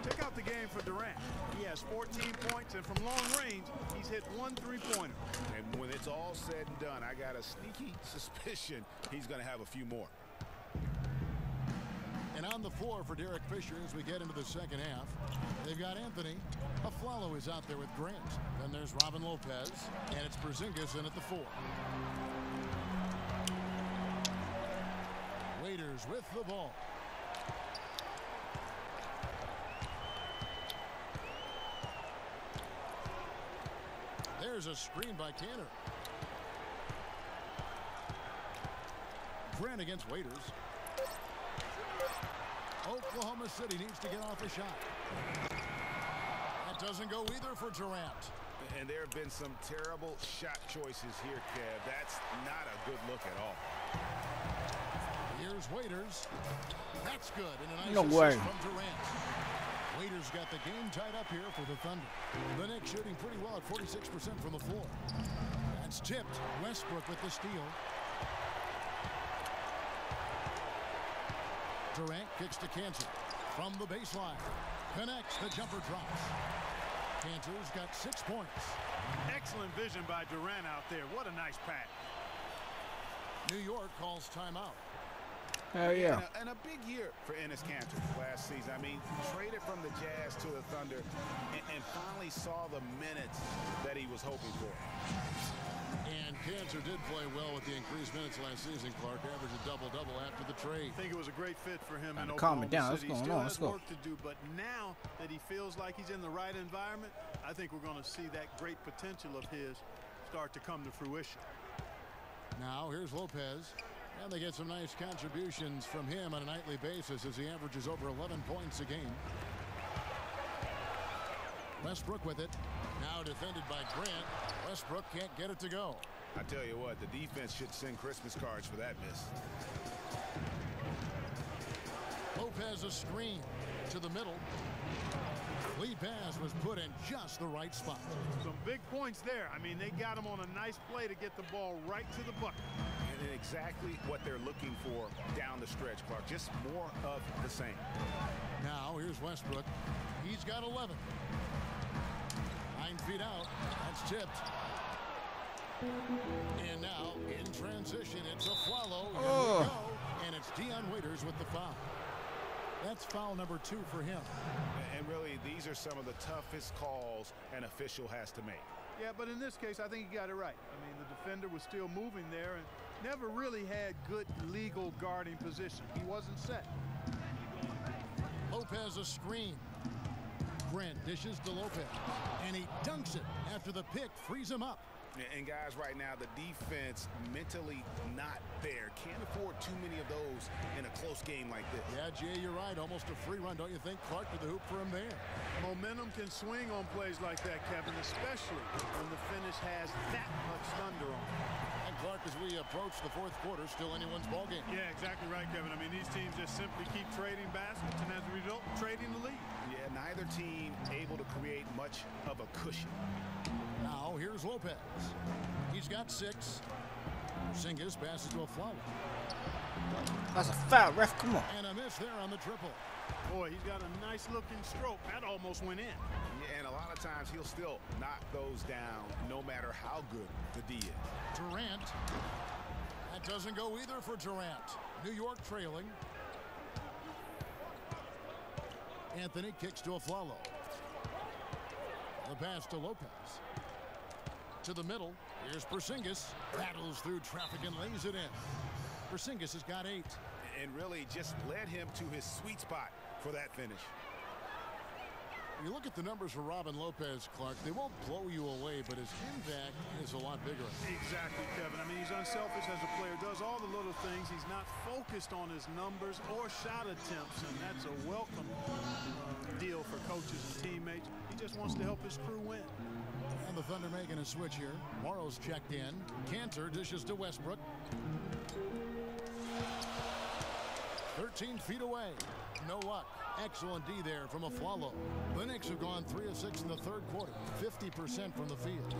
Check out the game for Durant. He has 14 points, and from long range, he's hit 1 3-pointer. And when it's all said and done, I got a sneaky suspicion he's going to have a few more. And on the floor for Derek Fisher as we get into the second half, they've got Anthony. Aflalo is out there with Grant. Then there's Robin Lopez, and it's Porzingis in at the 4. Waiters with the ball. There's a screen by Tanner. Grant against Waiters. Oklahoma City needs to get off a shot. That doesn't go either for Durant. And there have been some terrible shot choices here, Kev. That's not a good look at all. Here's Waiters. That's good. And a No nice way. assist from Durant. Waiters got the game tied up here for the Thunder. The Knicks shooting pretty well at 46% from the floor. That's tipped. Westbrook with the steal. Durant kicks to Cantor from the baseline. Connects. The jumper drops. Cantor's got 6 points. Excellent vision by Durant out there. What a nice pass. New York calls timeout. Hell yeah. And a big year for Enes Kanter last season. I mean, traded from the Jazz to the Thunder and finally saw the minutes that he was hoping for. And Cancer did play well with the increased minutes last season, Clark. Averaged a double-double after the trade. I think it was a great fit for him in Calm it down. Oklahoma City. What's He going on? still Let's has go. work to do, but now that he feels like he's in the right environment, I think we're going to see that great potential of his start to come to fruition. Now here's Lopez. And they get some nice contributions from him on a nightly basis as he averages over 11 points a game. Westbrook with it. Now defended by Grant. Westbrook can't get it to go. I tell you what, the defense should send Christmas cards for that miss. Lopez a screen to the middle. Lead pass was put in just the right spot. Some big points there. I mean, they got him on a nice play to get the ball right to the bucket. And exactly what they're looking for down the stretch, Clark. Just more of the same. Now here's Westbrook. He's got 11. 9 feet out. That's tipped. And now in transition, it's a Flalo. Here we go. And it's Dion Waiters with the foul. That's foul number 2 for him. And really, these are some of the toughest calls an official has to make. Yeah, but in this case, I think he got it right. I mean, the defender was still moving there and never really had good legal guarding position. He wasn't set. Lopez a screen. Grant dishes to Lopez. And he dunks it after the pick frees him up. And guys, right now, the defense mentally not there. Can't afford too many of those in a close game like this. Yeah, Jay, you're right. Almost a free run, don't you think? Clark to the hoop for him there. Momentum can swing on plays like that, Kevin, especially when the finish has that much thunder on it. And Clark, as we approach the fourth quarter, still anyone's ball game. Yeah, exactly right, Kevin. I mean, these teams just simply keep trading baskets, and as a result, trading the lead. Yeah, neither team able to create much of a cushion. Now here's Lopez. He's got 6. Porzingis passes to a Flalo. That's a foul, ref. Come on. And a miss there on the triple. Boy, he's got a nice looking stroke. That almost went in. Yeah, and a lot of times he'll still knock those down no matter how good the D is. Durant. That doesn't go either for Durant. New York trailing. Anthony kicks to a Flalo. The pass to Lopez. To the middle. Here's Porzingis. Battles through traffic and lays it in. Porzingis has got 8. And really just led him to his sweet spot for that finish. You look at the numbers for Robin Lopez, Clark. They won't blow you away, but his impact is a lot bigger. Exactly, Kevin. I mean, he's unselfish as a player, does all the little things. He's not focused on his numbers or shot attempts, and that's a welcome deal for coaches and teammates. He just wants to help his crew win. And the Thunder making a switch here. Morrow's checked in. Cantor dishes to Westbrook. 13 feet away. No luck. Excellent D there from a Flalo. The Knicks have gone 3 of 6 in the third quarter. 50% from the field.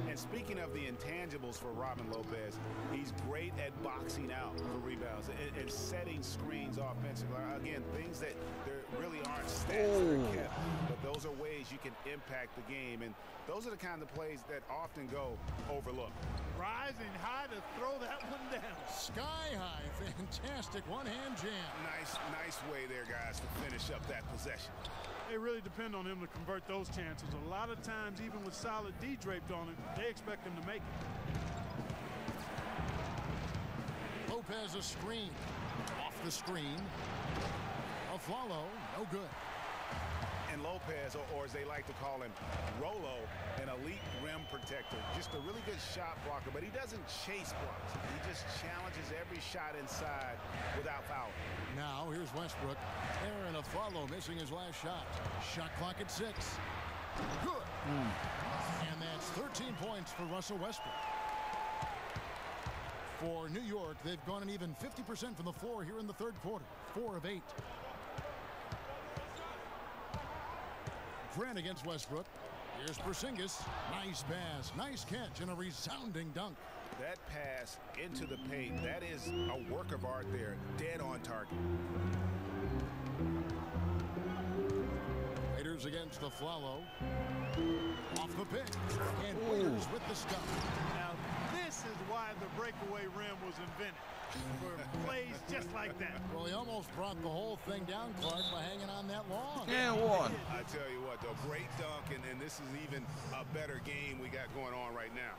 And speaking of the intangibles for Robin Lopez, he's great at boxing out for rebounds and setting screens offensively. Again, things that there really aren't stats that are kept, but those are ways you can impact the game. And those are the kind of plays that often go overlooked. Rising high to throw that one down. Sky high. Fantastic one-hand jam. Nice way there, guys, to finish up that possession. They really depend on him to convert those chances. A lot of times, even with solid D draped on him, they expect him to make it. Lopez a screen. Off the screen. A Flalo. No good. And Lopez, or as they like to call him, Rolo, an elite rim protector. Just a really good shot blocker, but he doesn't chase blocks. He just challenges every shot inside without foul. Now here's Westbrook. Aaron Aflalo missing his last shot. Shot clock at 6. Good. And that's 13 points for Russell Westbrook. For New York, they've gone an even 50% from the floor here in the third quarter. 4 of 8. Grant against Westbrook. Here's Porzingis. Nice pass. Nice catch and a resounding dunk. That pass into the paint, that is a work of art there. Dead on target. Raiders against the Flalo. Off the pick. And Waiters with the stop. Now, this is why the breakaway rim was invented. For plays just like that. Well, he almost brought the whole thing down, Clark, by hanging on that long. And one. I tell you what, though, great dunk, and this is even a better game we got going on right now.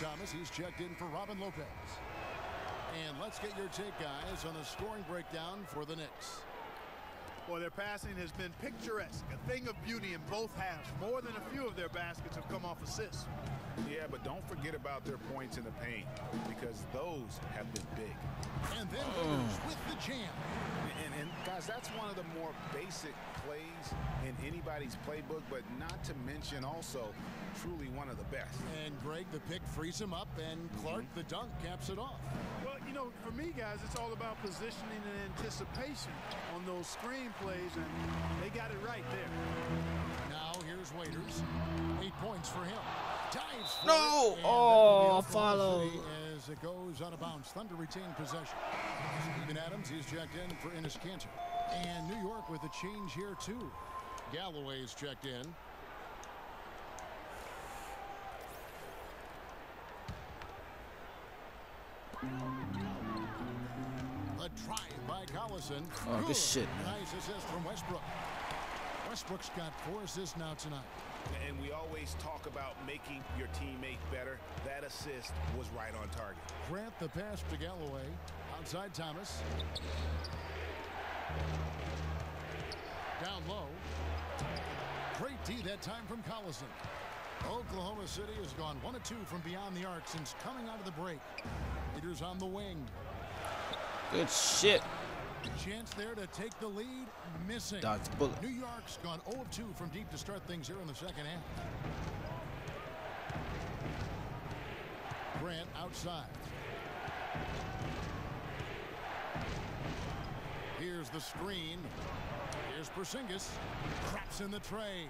Thomas. He's checked in for Robin Lopez. And let's get your take, guys, on a scoring breakdown for the Knicks. Well, their passing has been picturesque, a thing of beauty in both halves. More than a few of their baskets have come off assists. Yeah, but don't forget about their points in the paint, because those have been big. And then Lakers with the jam. And guys, that's one of the more basic plays in anybody's playbook, but not to mention also truly one of the best. And Greg, the pick frees him up, and Clark, the dunk, caps it off. Well, you know, for me, guys, it's all about positioning and anticipation on those screen plays, and they got it right there. Now here's Waiters. 8 points for him. Dives for No! it, Oh, follow. as it goes out of bounds. Thunder retain possession. Steven Adams, he's checked in for Enes Kanter. And New York with a change here, too. Galloway's checked in. A drive by Collison. Oh, good shit. Nice assist from Westbrook. Westbrook's got 4 assists now tonight. And we always talk about making your teammate better. That assist was right on target. Grant the pass to Galloway. Outside Thomas. Down low. Great D that time from Collison. Oklahoma City has gone 1 of 2 from beyond the arc since coming out of the break. Leaders on the wing. Good shit. Chance there to take the lead. Missing. Dodge the bullet. New York's gone 0 of 2 from deep to start things here in the second half. Grant outside. Here's the screen. Here's Porzingis. Craps in the tray.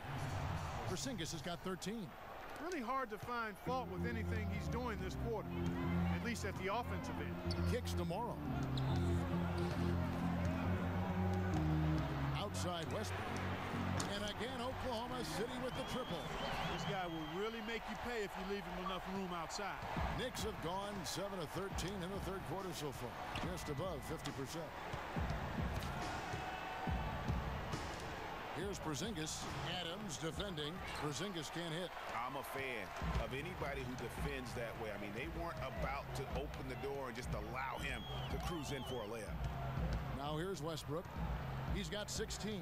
Porzingis has got 13. Really hard to find fault with anything he's doing this quarter, at least at the offensive end. Kicks tomorrow. Outside Westbrook. And again, Oklahoma City with the triple. This guy will really make you pay if you leave him enough room outside. Knicks have gone 7 of 13 in the third quarter so far. Just above 50%. Here's Porzingis. Adams defending. Porzingis can't hit. I'm a fan of anybody who defends that way. I mean, they weren't about to open the door and just allow him to cruise in for a layup. Now here's Westbrook. He's got 16.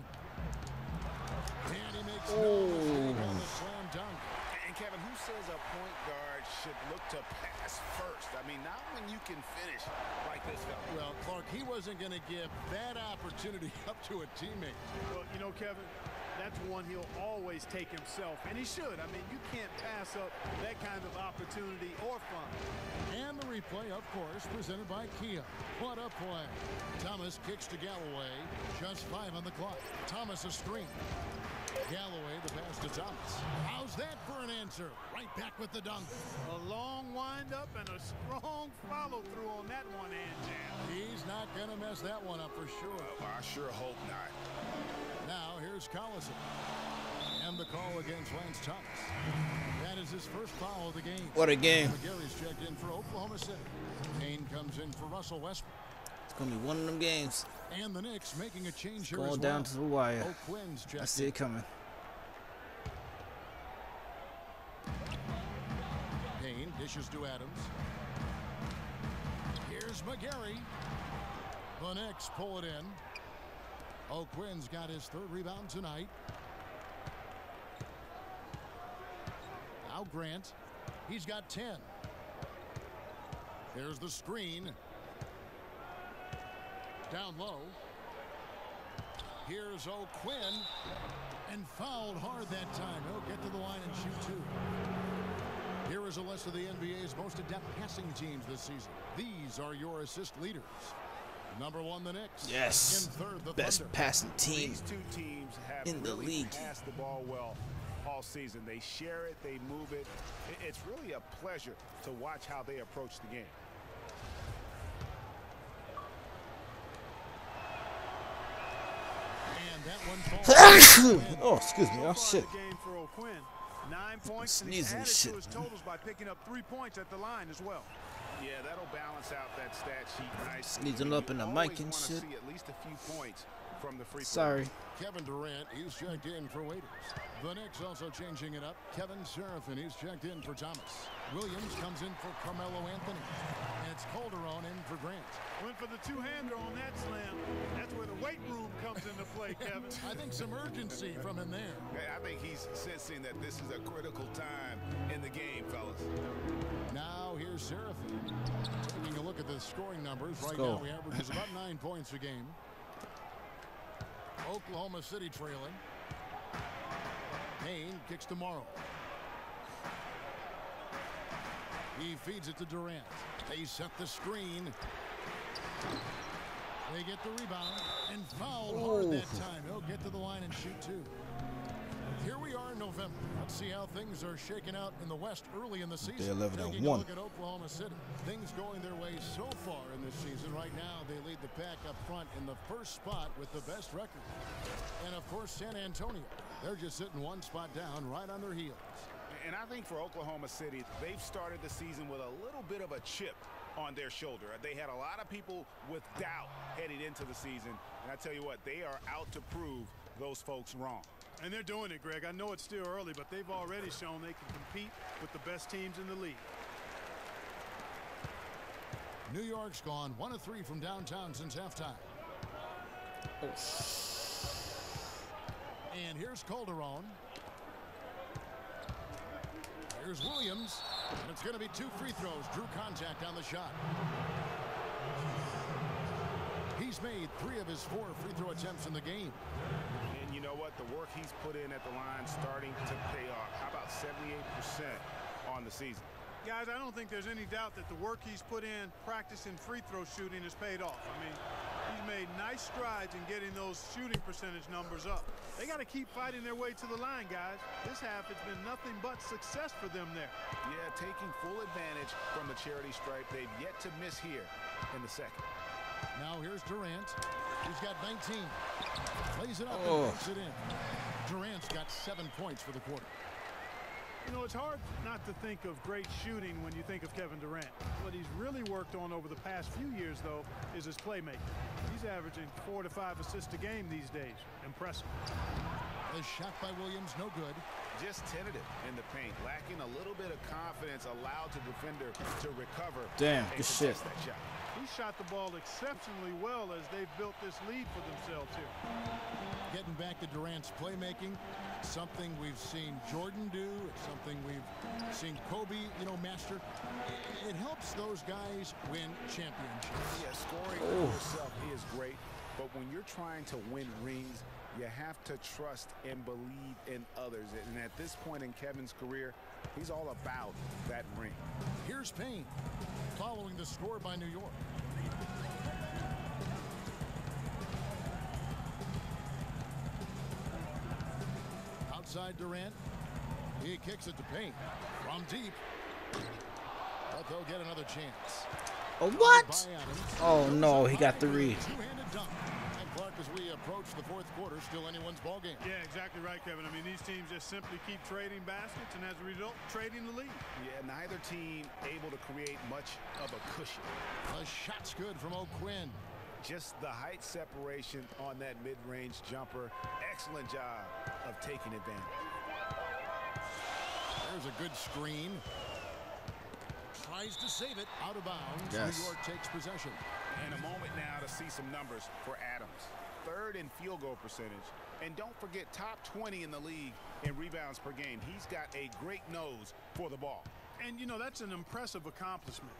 And he makes no mistake on the slam dunk. And Kevin, who says a point guard should look to pass first? I mean, not when you can finish like this guy. Well, Clark, he wasn't going to give that opportunity up to a teammate. Well, you know, Kevin, that's one he'll always take himself, and he should. I mean, you can't pass up that kind of opportunity or fun. And the replay, of course, presented by Kia. What a play. Thomas kicks to Galloway. Just 5 on the clock. Thomas a screen. Galloway, the pass to Thomas. How's that for an answer? Right back with the dunk. A long wind-up and a strong follow-through on that one-hand jam. He's not going to mess that one up for sure. I sure hope not. Now, here's Collison. And the call against Lance Thomas. That is his first foul of the game. What a game. McGarry's checked in for Oklahoma City. Kane comes in for Russell Westbrook. It's going to be one of them games. And the Knicks making a change here Going as down well. to the wire. O'Quinn's checked I see in. it coming. Kane dishes to Adams. Here's McGarry. The Knicks pull it in. O'Quinn's got his 3rd rebound tonight. Now Grant. He's got 10. There's the screen. Down low. Here's O'Quinn. And fouled hard that time. He'll get to the line and shoot 2. Here is a list of the NBA's most adept passing teams this season. These are your assist leaders. Number 1, the Knicks. Yes. In 3rd, the Best Thunder. passing team These two teams have in the really league. passed the ball well all season. They share it, they move it. It's really a pleasure to watch how they approach the game. And that one falls. Oh, excuse me. Oh, So far shit. in the game for O'Quinn, 9 points, and he's Sneezing added shit, to his man. totals by picking up 3 points at the line as well. Yeah, that'll balance out that stat sheet nicely. Sneezing You up in the always mic and wanna shit. see at least a few points from the free throw. Sorry. Kevin Durant, he's checked in for Waiters. The Knicks also changing it up. Kevin Seraphin, he's checked in for Thomas. Williams comes in for Carmelo Anthony. And it's Calderon in for Grant. Went for the two-hander on that slam. That's where the weight room comes into play, Kevin. I think some urgency from him there. I think he's sensing that this is a critical time in the game, fellas. Now here's Seraphin. Taking a look at the scoring numbers. Let's right go. now he averages about 9 points a game. Oklahoma City trailing. Payne kicks to Morrow. He feeds it to Durant. They set the screen. They get the rebound and fouled hard that time. He'll get to the line and shoot two. Here we are in November. Let's see how things are shaking out in the West early in the season. They're 11 and Taking a 1. look at Oklahoma City. Things going their way so far in this season. Right now, they lead the pack up front in the first spot with the best record. And of course, San Antonio. They're just sitting one spot down, right on their heels. And I think for Oklahoma City, they've started the season with a little bit of a chip on their shoulder. They had a lot of people with doubt heading into the season. And I tell you what, they are out to prove those folks wrong. And they're doing it, Greg. I know it's still early, but they've already shown they can compete with the best teams in the league. New York's gone 1 of 3 from downtown since halftime. And here's Calderon. Here's Williams. And it's going to be 2 free throws. Drew contact on the shot. He's made 3 of his 4 free throw attempts in the game. And you know what? The work he's put in at the line starting to pay off. How about 78% on the season? Guys, I don't think there's any doubt that the work he's put in practicing free throw shooting has paid off. I mean, he's made nice strides in getting those shooting percentage numbers up. They got to keep fighting their way to the line, guys. This half has been nothing but success for them there. Yeah, taking full advantage from the charity stripe. They've yet to miss here in the second. Now here's Durant. He's got 19. Plays it up and puts it in. Durant's got 7 points for the quarter. You know, it's hard not to think of great shooting when you think of Kevin Durant. What he's really worked on over the past few years, though, is his playmaking. He's averaging 4 to 5 assists a game these days. Impressive. The shot by Williams, no good. Just tentative in the paint, lacking a little bit of confidence, allowed the defender to recover. Damn, and good shit. contest that shot. He shot the ball exceptionally well as they've built this lead for themselves here. Getting back to Durant's playmaking, something we've seen Jordan do, it's something we've seen Kobe, master. It helps those guys win championships. Yeah, scoring for yourself is great, but when you're trying to win rings, you have to trust and believe in others. And at this point in Kevin's career, he's all about that ring. Here's Payne, following the score by New York. Outside Durant, he kicks it to Payne from deep, but they'll get another chance. Oh, what? Oh, no, he got the read. Two-handed dunk. And Clark, as we approach the fourth quarter, still anyone's ball game. Yeah, exactly right, Kevin. I mean, these teams just simply keep trading baskets, and as a result, trading the lead. Yeah, neither team able to create much of a cushion. The shot's good from O'Quinn. Just the height separation on that mid-range jumper. Excellent job of taking advantage. There's a good screen. Tries to save it out of bounds. Yes. New York takes possession. And a moment now to see some numbers for Adams. 3rd in field goal percentage. And don't forget, top 20 in the league in rebounds per game. He's got a great nose for the ball. And, that's an impressive accomplishment.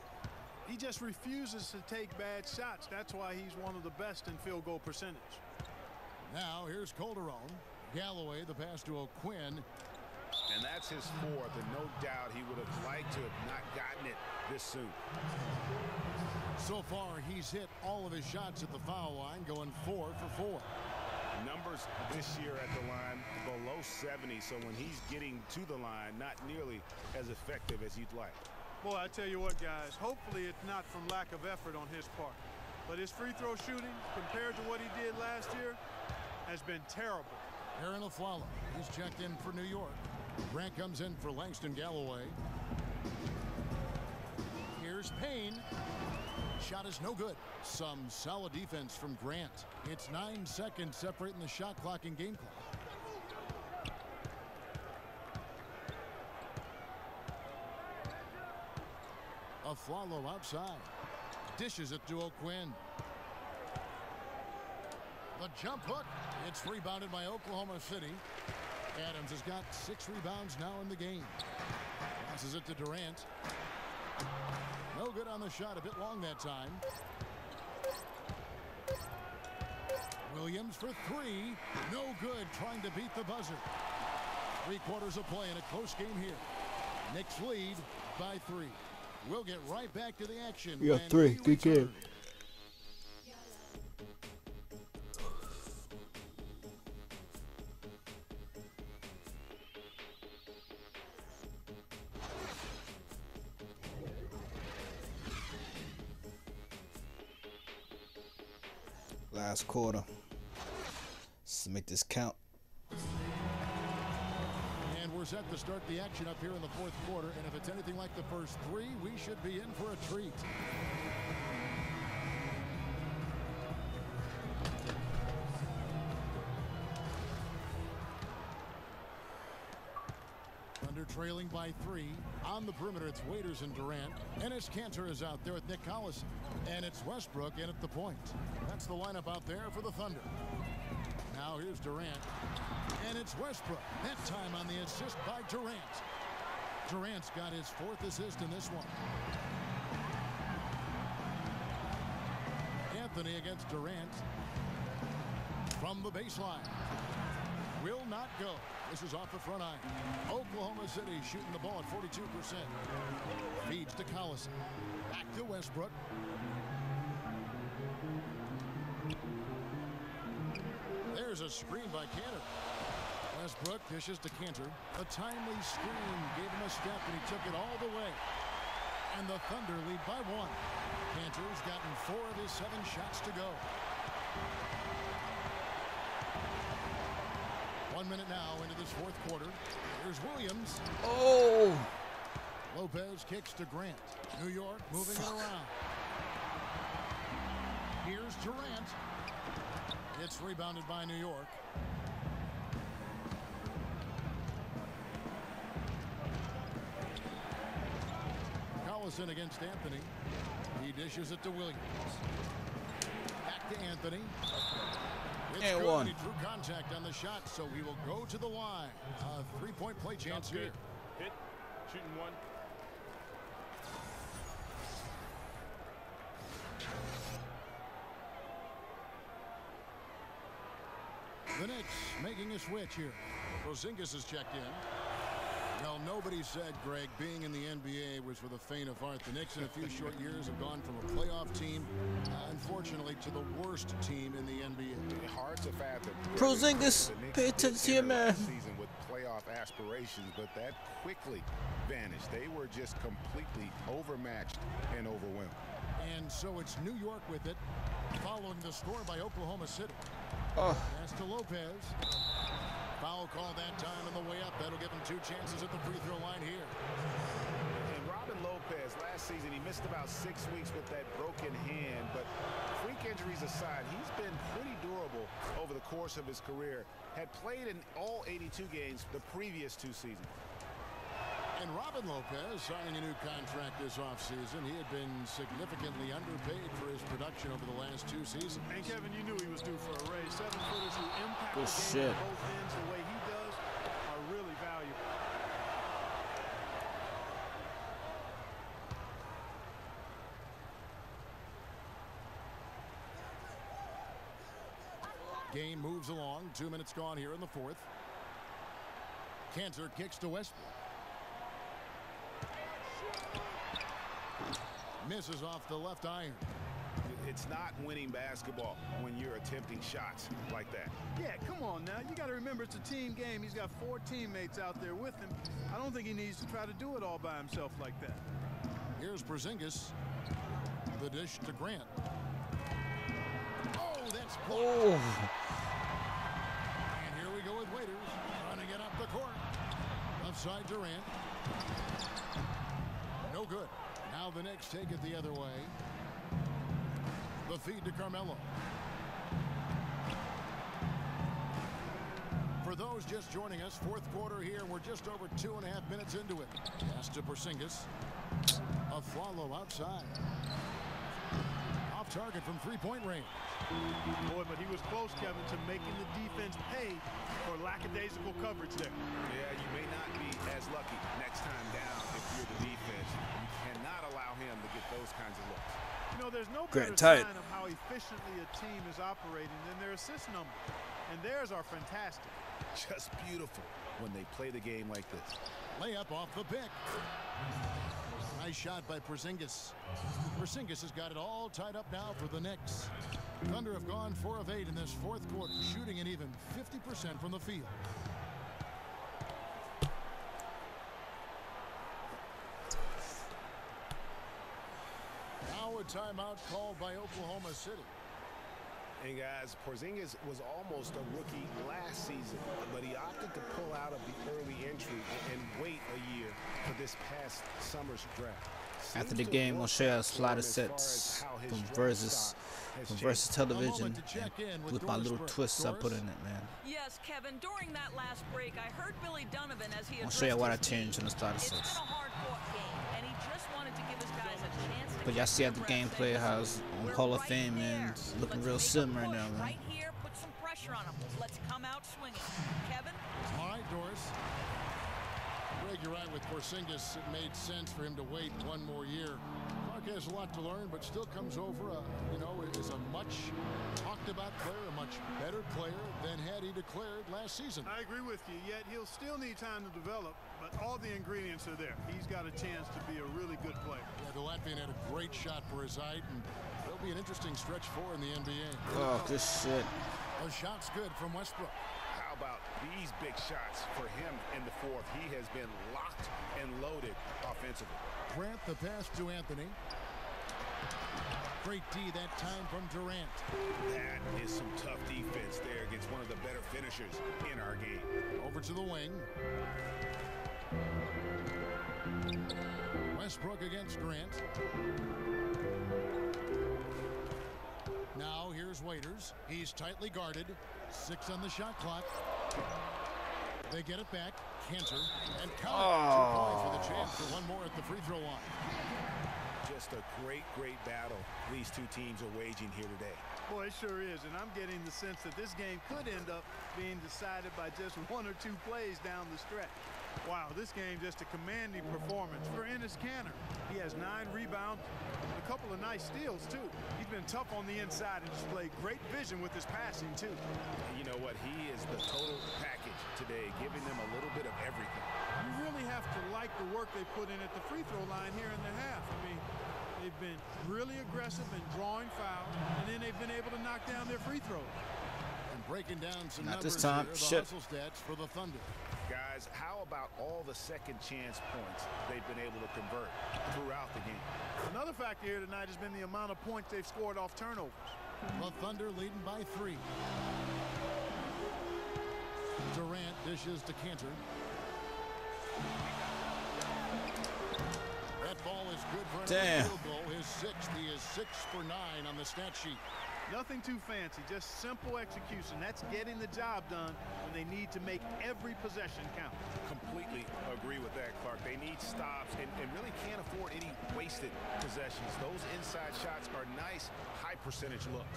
He just refuses to take bad shots. That's why he's one of the best in field goal percentage. Now here's Calderon. Galloway, the pass to O'Quinn. And that's his 4th, and no doubt he would have liked to have not gotten it this soon. So far, he's hit all of his shots at the foul line, going 4 for 4. Numbers this year at the line below 70, so when he's getting to the line, not nearly as effective as you'd like. Boy, I tell you what, guys, hopefully it's not from lack of effort on his part. But his free throw shooting, compared to what he did last year, has been terrible. Aaron Aflalo, he's checked in for New York. Grant comes in for Langston Galloway. Here's Payne. Shot is no good. Some solid defense from Grant. It's 9 seconds separating the shot clock and game clock. Aflalo outside. Dishes it to O'Quinn. The jump hook. It's rebounded by Oklahoma City. Adams has got 6 rebounds now in the game. Passes it to Durant. No good on the shot. A bit long that time. Williams for 3. No good. Trying to beat the buzzer. 3 quarters of play in a close game here. Knicks lead by 3. We'll get right back to the action. We got 3. Good game. Last quarter. Let's make this count. And we're set to start the action up here in the 4th quarter. And if it's anything like the first 3, we should be in for a treat. Thunder trailing by 3. On the perimeter, it's Waiters and Durant. Enes Kanter is out there with Nick Collison. And it's Westbrook in at the point. That's the lineup out there for the Thunder. Now here's Durant. And it's Westbrook. That time on the assist by Durant. Durant's got his 4th assist in this one. Anthony against Durant. From the baseline. Will not go. This is off the front iron. Oklahoma City shooting the ball at 42%. Feeds to Collison. Back to Westbrook. There's a screen by Kanter. Westbrook dishes to Kanter. A timely screen gave him a step, and he took it all the way. And the Thunder lead by 1. Kanter's gotten 4 of his 7 shots to go. 1 minute now into this 4th quarter. Here's Williams. Oh! Lopez kicks to Grant. New York moving it around. Here's Durant. It's rebounded by New York. Collison against Anthony. He dishes it to Williams. Back to Anthony. It's and good. 1. He drew contact on the shot, so he will go to the line. A 3-point play chance here. Hit. Shooting 1. The Knicks making a switch here. Porzingis is checked in. Well, nobody said, Greg, being in the NBA was for the faint of heart. The Knicks in a few short years have gone from a playoff team, unfortunately, to the worst team in the NBA. Hard to fathom. Porzingis, pay attention to your man. Season with playoff aspirations, but that quickly vanished. They were just completely overmatched and overwhelmed. And so it's New York with it, following the score by Oklahoma City. Oh. Pass to Lopez. Foul call that time on the way up. That'll give him 2 chances at the free throw line here. And Robin Lopez, last season, he missed about 6 weeks with that broken hand. But freak injuries aside, he's been pretty durable over the course of his career. Had played in all 82 games the previous 2 seasons. And Robin Lopez signing a new contract this offseason. He had been significantly underpaid for his production over the last 2 seasons. And Kevin, you knew he was due for a raise. 7-footers who impact Good the game shit. on both ends the way he does are really valuable. Game moves along. 2 minutes gone here in the 4th. Kanter kicks to Westbrook. Misses off the left iron. It's not winning basketball when you're attempting shots like that. Yeah, come on now. You got to remember it's a team game. He's got 4 teammates out there with him. I don't think he needs to try to do it all by himself like that. Here's Porzingis. The dish to Grant. Oh, that's blocked. Oh. And here we go with Waiters. Running it up the court. Left side Durant. No good. Now Now the Knicks take it the other way. The feed to Carmelo. For those just joining us, fourth quarter here. We're just over 2.5 minutes into it. Pass to Porzingis. A follow outside. Off target from three-point range. Boy, but he was close, Kevin, to making the defense pay for lackadaisical coverage there. Yeah, you may not be as lucky next time down if you're the defense. You cannot allow him to get those kinds of looks. You know, there's no Great better tight. sign of how efficiently a team is operating than their assist numbers. And theirs are fantastic. Just beautiful when they play the game like this. Layup off the pick. Nice shot by Porzingis. Porzingis has got it all tied up now for the Knicks. Thunder have gone 4 of 8 in this fourth quarter, shooting an even 50% from the field. Now a timeout called by Oklahoma City. And guys, Porzingis was almost a rookie last season, but he opted to pull out of the early entry and wait a year for this past summer's draft. After the game, we'll share slider sets from Versus Television with my little twists I put in it, man. Yes, Kevin, during that last break, I heard Billy Donovan as he I'll show you what I addressed his changed in the slider It's been sets. a hard-fought game, and he just wanted to give his guys a chance to But y'all see at the gameplay how it's on Hall of Fame and it's looking real similar right now, man. Right here, put some pressure on him. Let's come out swinging. Kevin? All right, Doris. Greg, you're right with Porzingis. It made sense for him to wait one more year. Clark has a lot to learn, but still comes over, is a much talked about player, a much better player than had he declared last season. I agree with you, yet he'll still need time to develop, but all the ingredients are there. He's got a chance to be a really good player. Yeah, the Latvian had a great shot for his height, and there'll be an interesting stretch for in the NBA. Oh, good shit. The shot's good from Westbrook. How about these big shots for him in the fourth? He has been locked and loaded offensively. Grant the pass to Anthony. Great D that time from Durant. That is some tough defense there against one of the better finishers in our game. Over to the wing. Westbrook against Grant. Now here's Waiters. He's tightly guarded. 6 on the shot clock. They get it back. Cantor and count. 2 points for the chance for one more at the free throw line. Just a great battle these two teams are waging here today. Boy, it sure is, and I'm getting the sense that this game could end up being decided by just 1 or 2 plays down the stretch. Wow, this game just a commanding performance for Enes Kanter. He has 9 rebounds, a couple of nice steals, too. He's been tough on the inside and displayed great vision with his passing, too. You know what? He is the total package today, giving them a little bit of everything. You really have to like the work they put in at the free throw line here in the half. I mean, they've been really aggressive in drawing fouls, and then they've been able to knock down their free throws. And breaking down some Not numbers this time. here, the Shit. hustle stats for the Thunder. Guys, how about all the second chance points they've been able to convert throughout the game? Another factor here tonight has been the amount of points they've scored off turnovers. The Thunder leading by 3. Durant dishes to Cantor. That ball is good for another field goal. His 6th. He is 6 for 9 on the stat sheet. Nothing too fancy, just simple execution. That's getting the job done when they need to make every possession count. Completely agree with that, Clark. They need stops and really can't afford any wasted possessions. Those inside shots are nice, high percentage looks.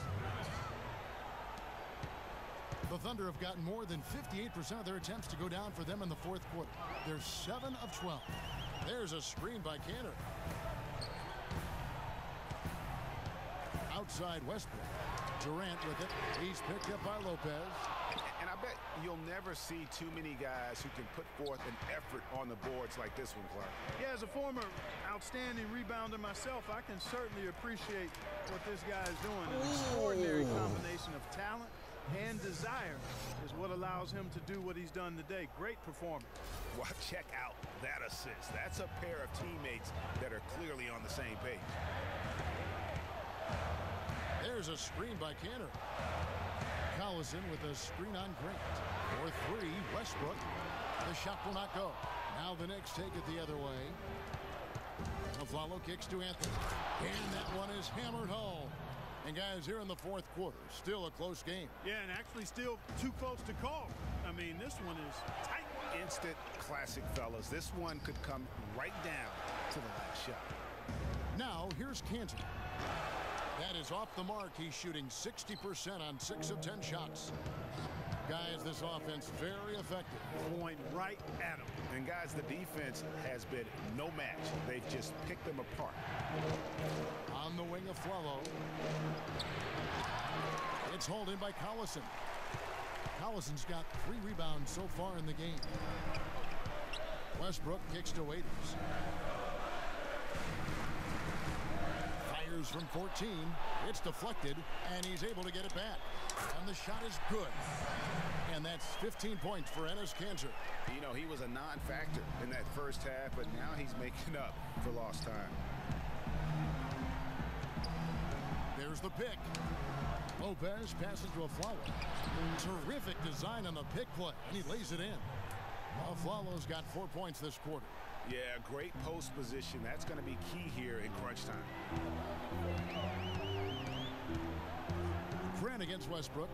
The Thunder have gotten more than 58% of their attempts to go down for them in the fourth quarter. They're 7 of 12. There's a screen by Cantor. Outside Westbrook. Durant with it. He's picked up by Lopez. And I bet you'll never see too many guys who can put forth an effort on the boards like this one, Clark. Yeah, as a former outstanding rebounder myself, I can certainly appreciate what this guy is doing. An extraordinary combination of talent and desire is what allows him to do what he's done today. Great performance. Well, check out that assist. That's a pair of teammates that are clearly on the same page. There's a screen by Cantor. Collison with a screen on Grant. For 3, Westbrook. The shot will not go. Now the Knicks take it the other way. Aflalo kicks to Anthony. And that one is hammered home. And guys, here in the fourth quarter, still a close game. Yeah, and actually still too close to call. I mean, this one is tight. Instant classic, fellas. This one could come right down to the last shot. Now, here's Cantor. That is off the mark. He's shooting 60% on 6 of 10 shots. Guys, this offense very effective. Point right at him. And guys, the defense has been no match. They've just picked them apart. On the wing of Aflalo. It's hauled in by Collison. Collison's got 3 rebounds so far in the game. Westbrook kicks to Waiters. Fires from 14. It's deflected, and he's able to get it back. And the shot is good. And that's 15 points for Enes Kanter. You know, he was a non-factor in that first half, but now he's making up for lost time. There's the pick. Lopez passes to Aflalo. Terrific design on the pick play, and he lays it in. Aflalo's got 4 points this quarter. Yeah, great post position. That's going to be key here in crunch time. Grant against Westbrook.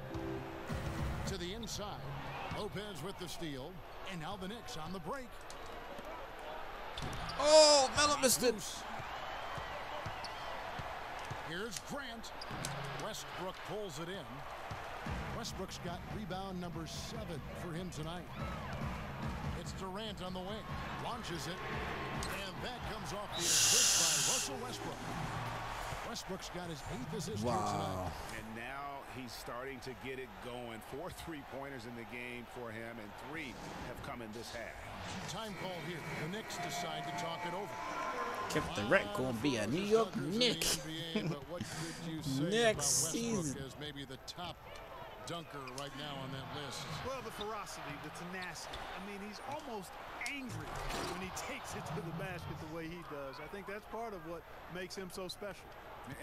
To the inside. Lopez with the steal. And now the Knicks on the break. Oh, Melo missed it. Here's Grant. Westbrook pulls it in. Westbrook's got rebound number 7 for him tonight. It's Durant on the wing. Launches it. And that comes off the assist by Russell Westbrook. Westbrook's got his 8th assist here tonight. And now he's starting to get it going. 4 3-pointers in the game for him, and 3 have come in this half. Time call here. The Knicks decide to talk it over. Kept the rec gonna be a New York Knick. Next season. As maybe the top dunker right now on that list. Well, the ferocity, the tenacity. I mean, he's almost angry when he takes it to the basket the way he does. I think that's part of what makes him so special.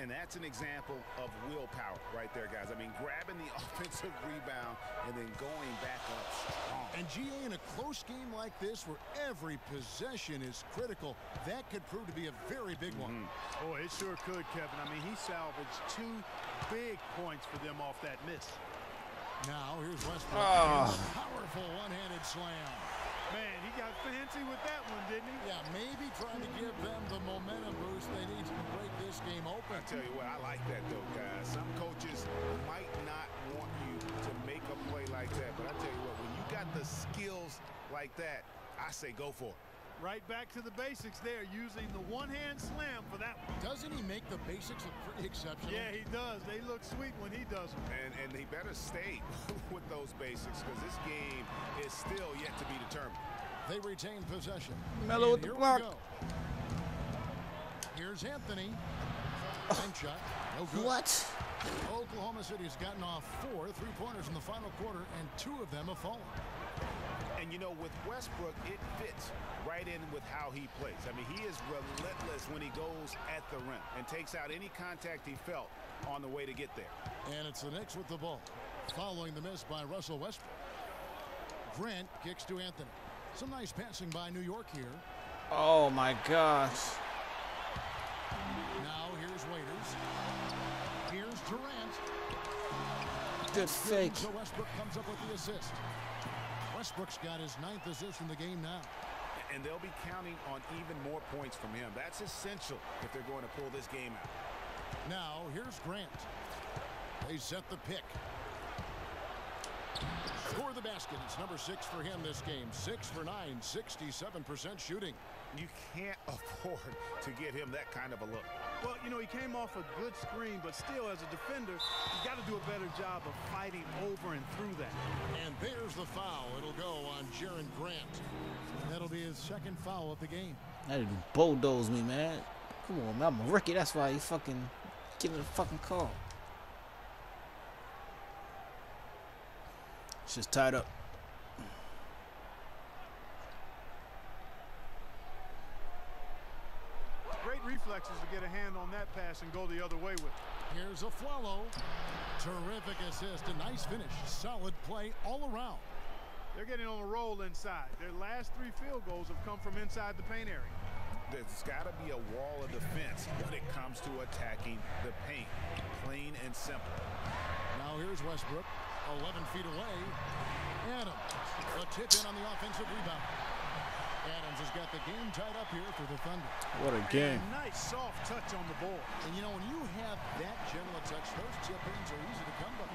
And that's an example of willpower right there, guys. I mean, grabbing the offensive rebound and then going back up strong. And GA, in a close game like this where every possession is critical, that could prove to be a very big one. Oh, it sure could, Kevin. I mean, he salvaged 2 big points for them off that miss. Now, here's Westbrook. Powerful one-handed slam. Man, he got fancy with that one, didn't he? Yeah, maybe trying to give them the momentum boost they need to break this game open. I tell you what, I like that, though, guys. Some coaches might not want you to make a play like that, but I tell you what, when you got the skills like that, I say go for it. Right back to the basics there, using the one-hand slam for that one. Doesn't he make the basics look pretty exceptional? Yeah, he does. They look sweet when he does them. And he better stay with those basics, because this game is still yet to be determined. They retain possession. Melo with the block. Here's Anthony. Bank shot. No good. What? Oklahoma City's gotten off 4 3-pointers in the final quarter, and 2 of them have fallen. And, you know, with Westbrook, it fits right in with how he plays. I mean, he is relentless when he goes at the rim and takes out any contact he felt on the way to get there. And it's the Knicks with the ball, following the miss by Russell Westbrook. Grant kicks to Anthony. Some nice passing by New York here. Oh, my gosh. Now here's Waiters. Here's Durant. Good fake. So Westbrook comes up with the assist. Westbrook's got his 9th assist in the game now. And they'll be counting on even more points from him. That's essential if they're going to pull this game out. Now, here's Grant. They set the pick. Score the basket. It's number 6 for him this game. 6 for 9, 67% shooting. You can't afford to give him that kind of a look. Well, you know, he came off a good screen, but still, as a defender, you got to do a better job of fighting over and through that. And there's the foul. It'll go on Jaren Grant. That'll be his 2nd foul of the game. That dude bulldoze me, man. Come on, man. I'm a rookie. That's why he fucking give it a fucking call. It's just tied up. Great reflexes to get a hand on that pass and go the other way with it. Here's Aflalo. Terrific assist. A nice finish. Solid play all around. They're getting on a roll inside. Their last 3 field goals have come from inside the paint area. There's got to be a wall of defense when it comes to attacking the paint. Plain and simple. Now here's Westbrook, 11 feet away. Adams, a tip in on the offensive rebound. Adams has got the game tied up here for the Thunder. What a game. And nice soft touch on the ball. And you know, when you have that general touch, those tip-ins are easy to come by.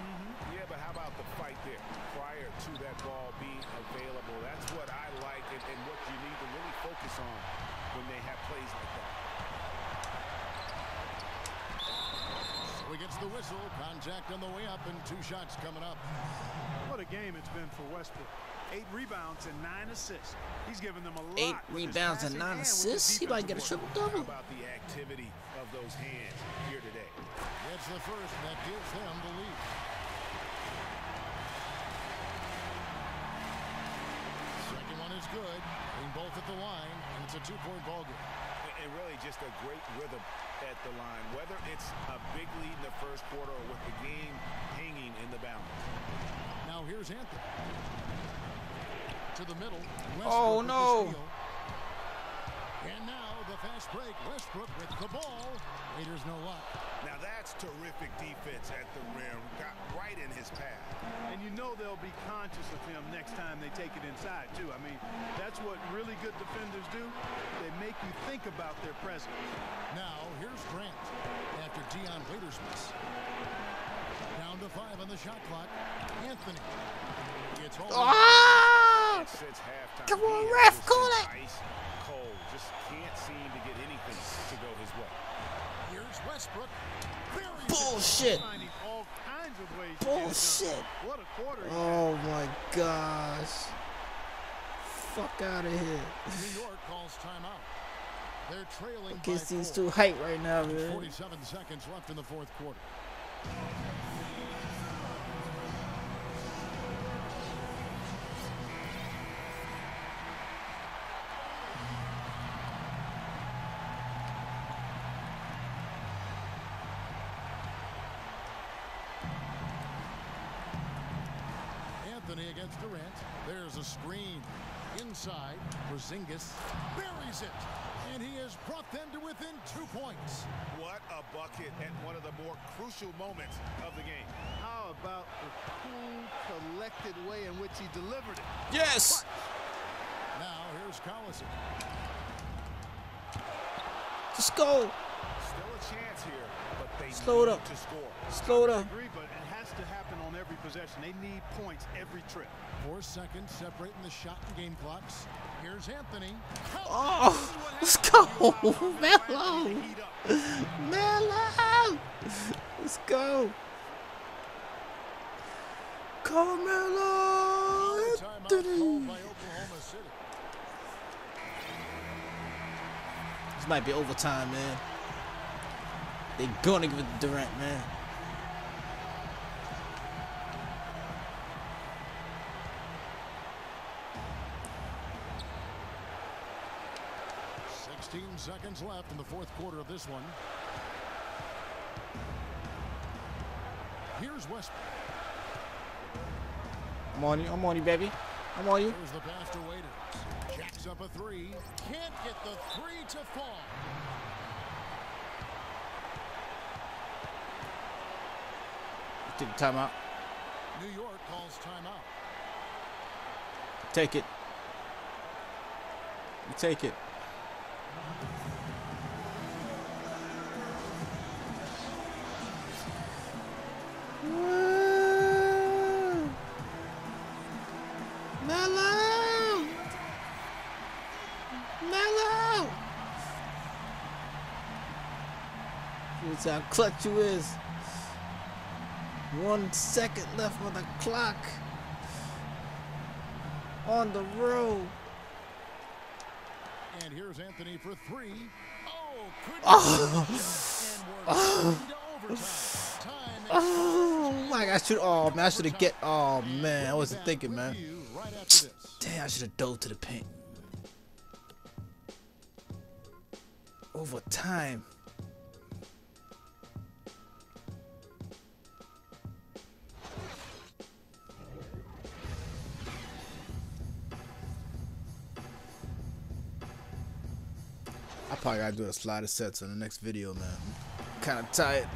Yeah, but how about the fight there prior to that ball being available? That's what I like and what you need to really focus on when they have plays like that. So he gets the whistle, contact on the way up, and 2 shots coming up. What a game it's been for Westbrook. 8 rebounds and 9 assists. He's given them a lot. 8 rebounds and 9 assists. He might get a triple-double. How about the activity of those hands here today? It's the first, and that gives them the lead. Second one is good. Being both at the line, and it's a 2-point ball game. And really just a great rhythm at the line, whether it's a big lead in the first quarter or with the game hanging in the balance. Now here's Anthony. To the middle. Oh, no. And now the fast break. Westbrook with the ball. Raiders no luck. Now that's terrific defense at the rim. Got right in his path. And you know they'll be conscious of him next time they take it inside, too. I mean, that's what really good defenders do. They make you think about their presence. Now here's Grant after Dion Waiters miss. Down to 5 on the shot clock. Anthony. It's home. Come on, ref, call it. Ice cold. Just can't seem to get anything to go his way. Here's Westbrook. Bullshit. Finding all kinds of ways to Bullshit. What a quarter. Oh my gosh. Fuck out of here. New York calls timeout. They're trailing by Against these 4. two height right now, man. 47 seconds left in the fourth quarter. Anthony against Durant. There's a screen. Inside, Porzingis buries it. And he has brought them to within 2 points. What a bucket at one of the more crucial moments of the game. How about the cool, collected way in which he delivered it? Yes. Now here's Collison. Just go. Still a chance here, but they Slow it need up. to score. Slow it I up. agree, but it has to happen on every possession. They need points every trip. 4 seconds separating the shot and game clocks. Here's Anthony. Oh, let's go. Melo. Melo. Let's go. Carmelo. Timeout called by Oklahoma City. This might be overtime, man. They're gonna give it to Durant, man. Seconds left in the fourth quarter of this one. Here's Westbrook. I'm on you, baby. I'm on you. Here's the pass to Waiters. Jacks up a 3. Can't get the 3 to fall. Take the timeout. New York calls timeout. Take it. You take it. Melo! Melo! Here's how clutch you is. 1 second left on the clock. On the road. And here's Anthony for 3. Oh my gosh, oh man, I should have get, oh man, I wasn't thinking, man. Damn, I should have dove to the paint. Overtime. I Probably gotta do a slider sets on the next video, man. Kind of tired.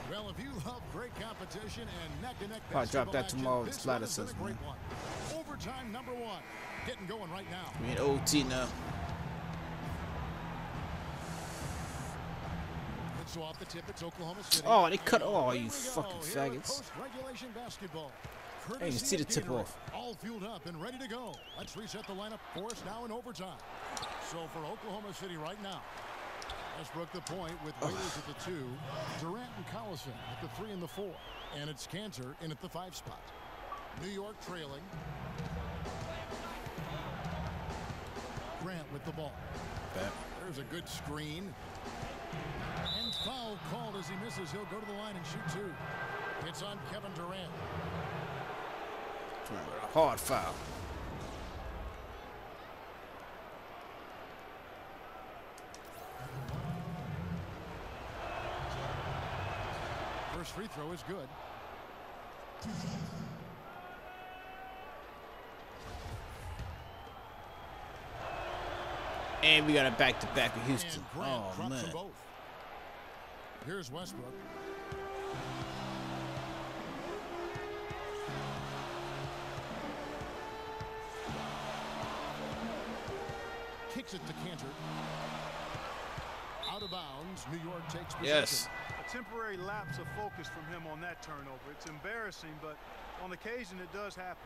Well, if you love great competition and neck-to-neck Probably drop that action, tomorrow. this Slider one has been sets, a great man. one. Overtime number 1. Getting going right now. We in OT now. So off the tip, it's Oklahoma City. Oh, they cut. And Oh, away you we fucking go. Here in faggots. Post-regulation basketball. Hey, you Courtesy see the of tip Gatorade. off. All fueled up and ready to go. Let's reset the lineup for us now in overtime. So for Oklahoma City right now, Westbrook the point with Waiters at the 2, Durant and Collison at the 3 and the 4, and it's Cantor in at the 5 spot. New York trailing. Grant with the ball. There's a good screen. And foul called as he misses. He'll go to the line and shoot 2. It's on Kevin Durant. Hard foul. First free throw is good. And we got a back-to-back with Houston. And Grant Oh, drops man. them both. Here's Westbrook. Kicks it to Cantor. Out of bounds. New York takes possession. Yes. A temporary lapse of focus from him on that turnover. It's embarrassing, but on occasion it does happen.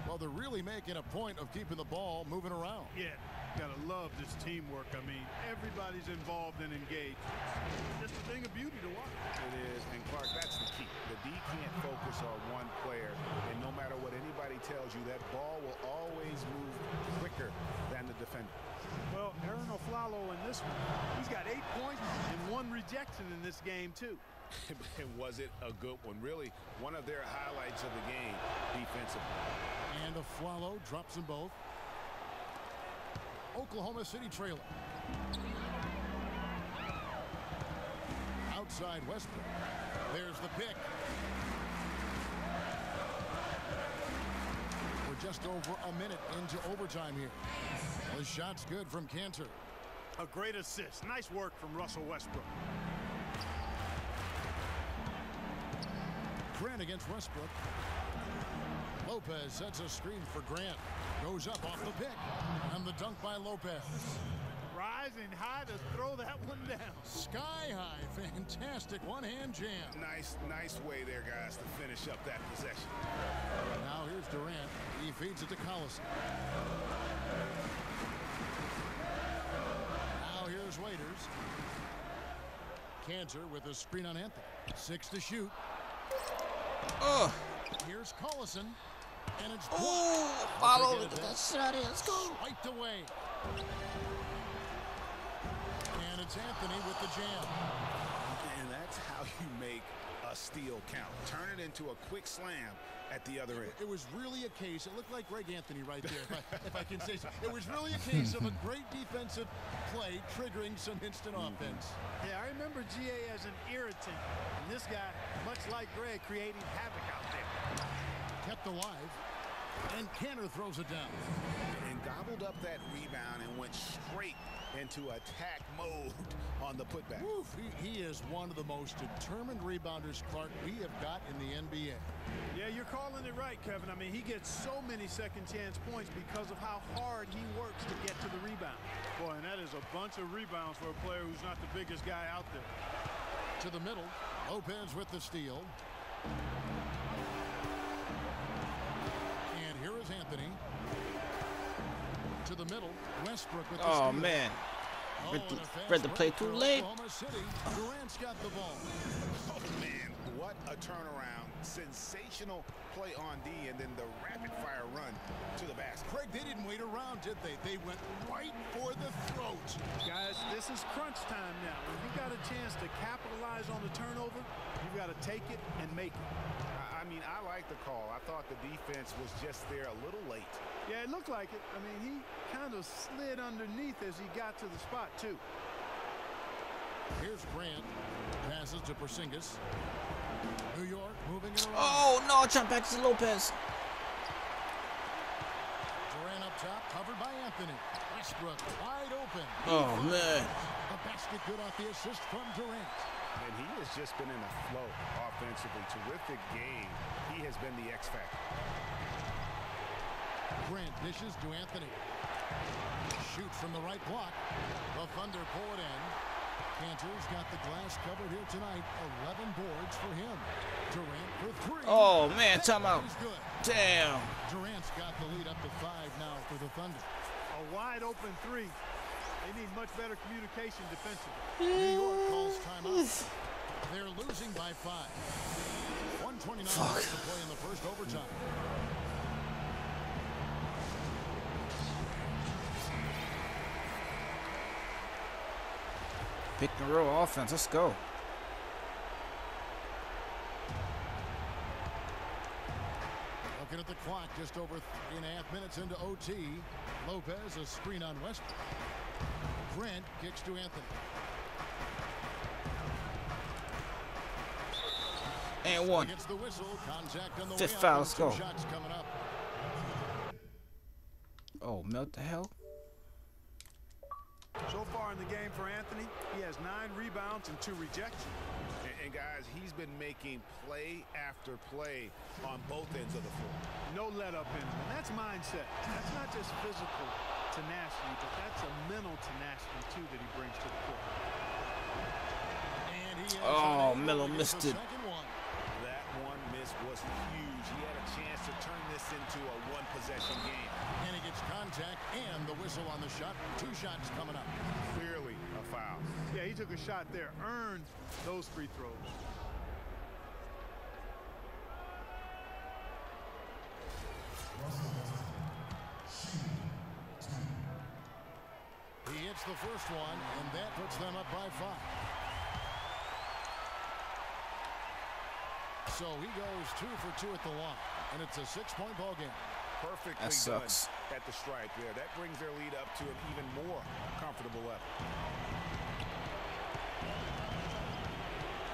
Well, they're really making a point of keeping the ball moving around. Yeah, gotta love this teamwork. I mean, everybody's involved and engaged. It's just a thing of beauty to watch. It is, and Clark, that's the key. The D can't focus on one player, and no matter what anybody tells you, that ball will always move quicker than the defender. Well, Aaron Oflalo in this one, he's got 8 points and 1 rejection in this game, too. And was it a good one? Really, one of their highlights of the game defensively. And Aflalo drops them both. Oklahoma City trailing. Outside Westbrook. There's the pick. We're just over a minute into overtime here. The shot's good from Cantor. A great assist. Nice work from Russell Westbrook. Grant against Westbrook. Lopez sets a screen for Grant. Goes up off the pick. And the dunk by Lopez. Rising high to throw that one down. Sky high. Fantastic one-hand jam. Nice way there, guys, to finish up that possession. Now here's Durant. He feeds it to Collison. Now here's Waiters. Cantor with a screen on Anthony. 6 to shoot. Oh. Here's Collison. And it's Oh, follow it. That shot in. Let's go. Swiped away. And it's Anthony with the jam. And that's how you make a steal count. Turn it into a quick slam at the other end. It was really a case. It looked like Greg Anthony right there, if I can say so. It was really a case of a great defensive play triggering some instant offense. Yeah, I remember GA as an irritant. And this guy, much like Greg, creating havoc out there. Kept alive. And Cantor throws it down. And gobbled up that rebound and went straight into attack mode on the putback. Woof, he is one of the most determined rebounders, Clark, we have got in the NBA. Yeah, you're calling it right, Kevin. I mean, he gets so many second chance points because of how hard he works to get to the rebound. Boy, and that is a bunch of rebounds for a player who's not the biggest guy out there. To the middle, Lopez with the steal. And here is Anthony. To the middle, Westbrook with the steal. Oh, man. Read the play too late. Oklahoma City, Durant's got the ball. Oh, man, what a turnaround. Sensational play on D, and then the rapid-fire run to the basket. Craig, they didn't wait around, did they? They went right for the throat. Guys, this is crunch time now. When you got a chance to capitalize on the turnover, you got to take it and make it. I mean, I like the call. I thought the defense was just there a little late. Yeah, it looked like it. I mean, he kind of slid underneath as he got to the spot, too. Here's Grant. Passes to Porzingis. New York moving it around. Oh, no. Jump back to Lopez. Durant up top, covered by Anthony. Westbrook wide open. Oh, man. The basket good off the assist from Durant. And he has just been in a flow offensively. Terrific game. He has been the X factor. Grant dishes to Anthony. Shoots from the right block. The Thunder pull it in. Cantor's got the glass covered here tonight. 11 boards for him. Durant for 3. Oh, man, timeout. He's good. Damn. Durant's got the lead up to 5 now for the Thunder. A wide open 3. They need much better communication defensively. New York calls timeout. They're losing by 5. 129 minutes to play in the first overtime. Pick and roll offense. Let's go. Looking at the clock, just over 3.5 minutes into OT. Lopez, a screen on Westbrook. Grant kicks to Anthony. And one. Gets the whistle. Contact on the Fifth way foul. out. Let's go. Shots coming up. Oh, melt the hell. So far in the game for Anthony, he has 9 rebounds and 2 rejections. And guys, he's been making play after play on both ends of the floor. No let up in him, and that's mindset. That's not just physical tenacity, but that's a mental tenacity too that he brings to the court. And he is Oh, unable Melo to get missed the it. second one. That one miss was huge. He had a chance to turn this into a one-possession game. And he gets contact and the whistle on the shot. 2 shots coming up. Clearly a foul. Yeah, he took a shot there, earned those free throws. He hits the first one, and that puts them up by 5. So he goes 2 for 2 at the line, and it's a 6-point ball game. Perfectly That sucks. done at the stripe there. That brings their lead up to an even more comfortable level.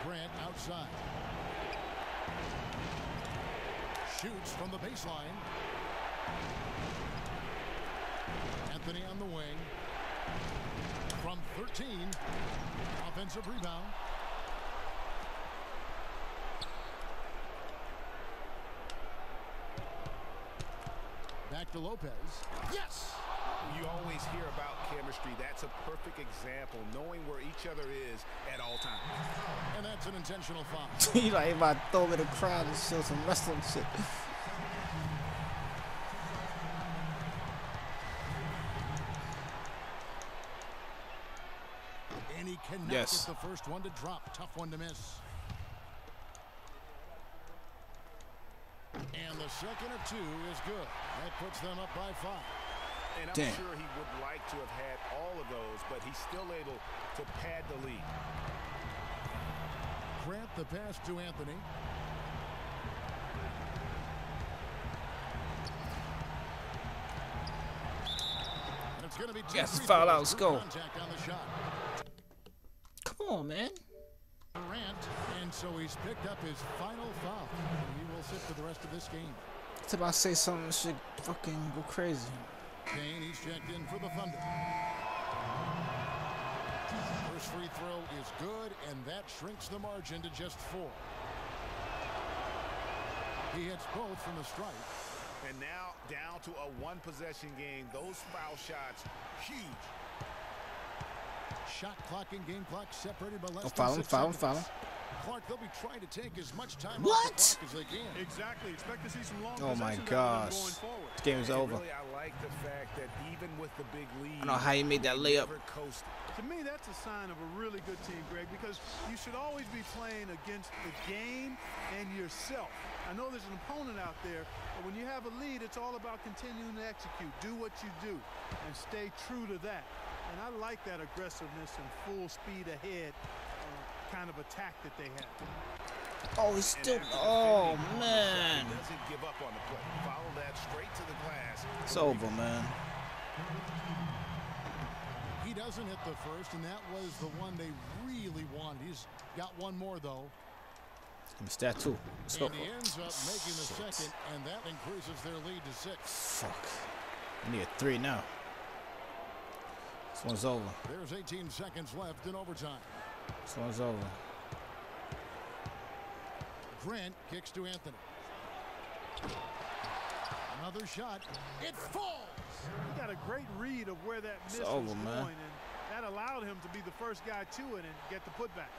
Grant outside. Shoots from the baseline. Anthony on the wing. From 13. Offensive rebound. Back to Lopez. Yes! You always hear about chemistry. That's a perfect example, knowing where each other is at all times. And that's an intentional foul. He like about to throw me the crowd and show some wrestling shit. And he cannot Yes. get the first one to drop. Tough one to miss. And the second of 2 is good. That puts them up by 5. And I'm Damn. sure he would like to have had all of those, but he's still able to pad the lead. Grant the pass to Anthony. And it's going to be 2 Yes, free foul throws. out. Let's Through go. Contact on the shot. Come on, man. Durant, and so he's picked up his final foul. And he will sit for the rest of this game. It's about to say something that should fucking go crazy. Kane, he's checked in for the Thunder. First free throw is good, and that shrinks the margin to just 4. He hits both from the stripe. And now down to a one-possession game. Those foul shots, huge. Shot clock and game clock separated by less Oh, than foul him, 6 foul him, seconds. foul him. Clark, they'll be trying to take as much time What? off the clock as they can. Exactly. Expect to see some long Oh my possessions out of them gosh. going forward. This game is And over. really, I like the fact that even with the big lead, I don't know how you made that layup. never coasted. To me, that's a sign of a really good team, Greg, because you should always be playing against the game and yourself. I know there's an opponent out there, but when you have a lead, it's all about continuing to execute. Do what you do and stay true to that. And I like that aggressiveness and full speed ahead kind of attack that they have. Oh, he's still. Oh, man. He doesn't give up on the play. Follow that straight to the glass. It's over, man. He doesn't hit the first, and that was the one they really wanted. He's got one more, though. Give me stat 2. Let's go. And he ends up making the second, and that increases their lead to 6. Fuck. I need a 3 now. This one's over. There's 18 seconds left in overtime. This one's over. Grant kicks to Anthony. Another shot. It falls. He got a great read of where that miss was going, and that allowed him to be the first guy to it and get the putback.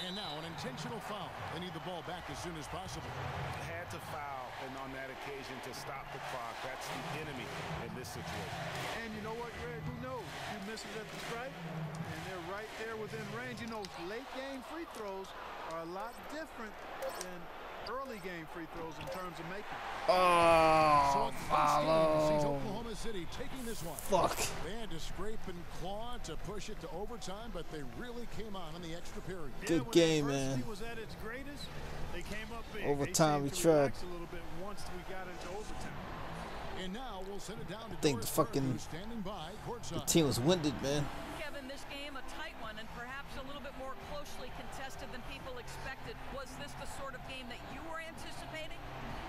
And now an intentional foul. They need the ball back as soon as possible. Had to foul, and on that occasion to stop the clock. That's the enemy in this situation. And you know what, Greg? Who knows? A few misses at the stripe, and they're right there within range. You know, late game free throws are a lot different than early game free throws in terms of making. Oh, sees Oklahoma City taking this one. Fuck. They had to scrape and claw to push it to overtime, but they really came on in the extra period. Good game, man. Was at its greatest. They came up big. Overtime, we tried. A little bit once we got into overtime. And now we'll send it down to I think the fucking the team was winded, man. Kevin, this game a tight one and perhaps a little bit more closely contested than people expected. Was this the sort of game that you were anticipating?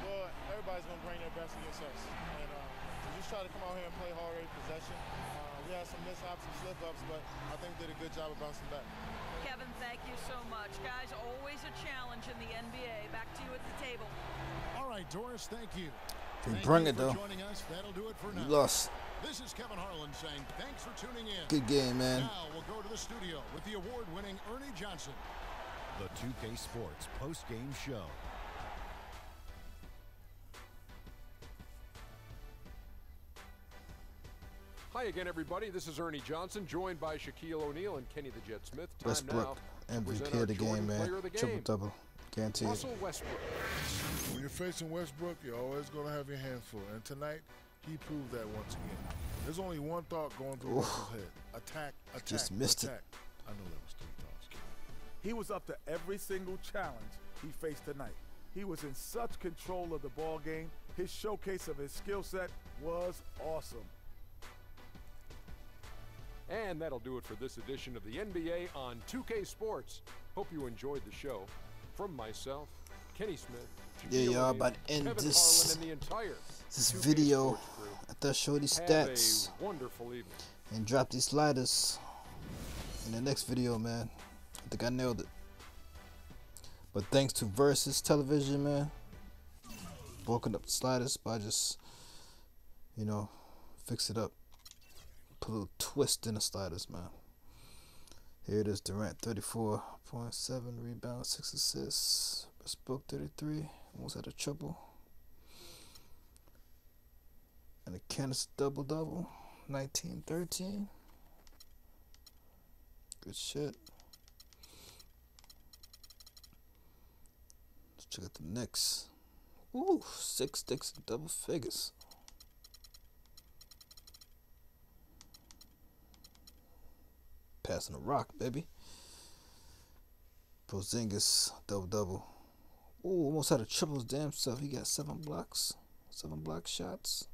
Well, everybody's going to bring their best against us. And we just try to come out here and play hard every possession. We had some mishaps, some slip-ups, but I think we did a good job of bouncing back. Kevin, thank you so much. Guys, always a challenge in the NBA. Back to you at the table. All right, Doris, thank you. They bring it, though. Joining us. That'll do it for now. You lost. This is Kevin Harlan saying thanks for tuning in. Good game, man. Now we'll go to the studio with the award-winning Ernie Johnson. The 2K Sports post-game show. Hi again, everybody. This is Ernie Johnson, joined by Shaquille O'Neal and Kenny the Jet Smith. Time Westbrook, now to present MVP our of the game, joint man. player of the game, Triple-double. Guaranteed. Russell Westbrook. When you're facing Westbrook, you're always going to have your hands full. And tonight, he proved that once again. There's only one thought going through Russell's head. Attack, attack, Just missed attack. I know that was 3 thoughts. He was up to every single challenge he faced tonight. He was in such control of the ball game. His showcase of his skill set was awesome. And that'll do it for this edition of the NBA on 2K Sports. Hope you enjoyed the show. From myself, Kenny Smith, Yeah, y'all about to end Kevin this Harlan, and the entire this 2K video Sports crew. after I show these Have stats a wonderful evening. and drop these sliders in the next video, man. I think I nailed it. But thanks to Versus Television, man, broken up the sliders, but I just, you know, fix it up, put a little twist in the sliders, man. Here it is, Durant 34.7 rebounds, 6 assists. Westbrook 33, almost had a triple. And a Candace double-double, 19-13. Good shit. Let's check out the Knicks. Ooh, 6 sticks and double figures. Passing the rock, baby. Porzingis double-double. Ooh, almost had a triple his damn self. He got 7 blocks. 7 block shots.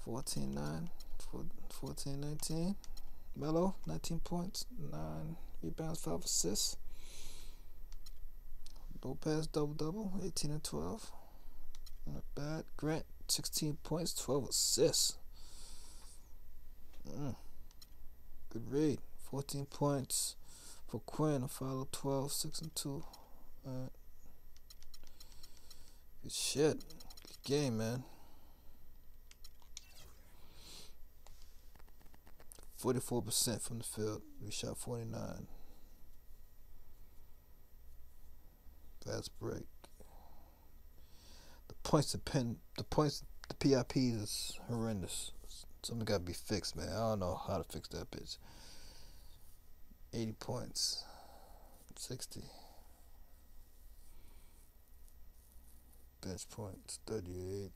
14-9. 14-19. Melo, 19 points. 9 rebounds, 5 assists. Lopez double-double. 18 and 12. Not bad. Grant, 16 points, 12 assists. Good read. 14 points for Quinn. Follow 12, 6 and 2. Alright. Good shit. Good game, man. 44% from the field. We shot 49. Fast break. The points the PIPs is horrendous. Something gotta be fixed, man. I don't know how to fix that bitch. 80 points. 60. Bench points. 38.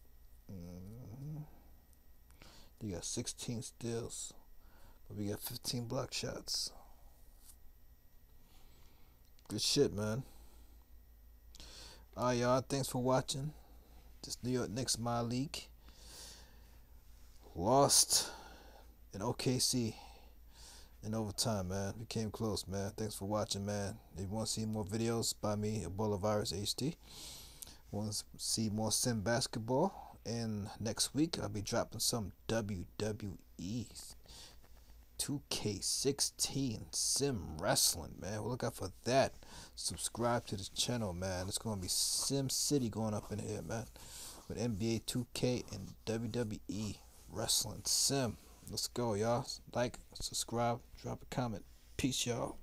You got 16 steals. But we got 15 block shots. Good shit, man. Alright, y'all. Thanks for watching. This New York Knicks, my league. Lost in OKC in overtime, man. We came close, man. Thanks for watching, man. If you want to see more videos by me, Ebola Virus HD. Want to see more Sim basketball And next week I'll be dropping some WWE 2K16 Sim Wrestling, man. We'll look out for that. Subscribe to the channel, man. It's gonna be Sim City going up in here, man, with NBA 2K and WWE Wrestling Sim. Let's go, y'all. Like, subscribe, drop a comment. Peace, y'all.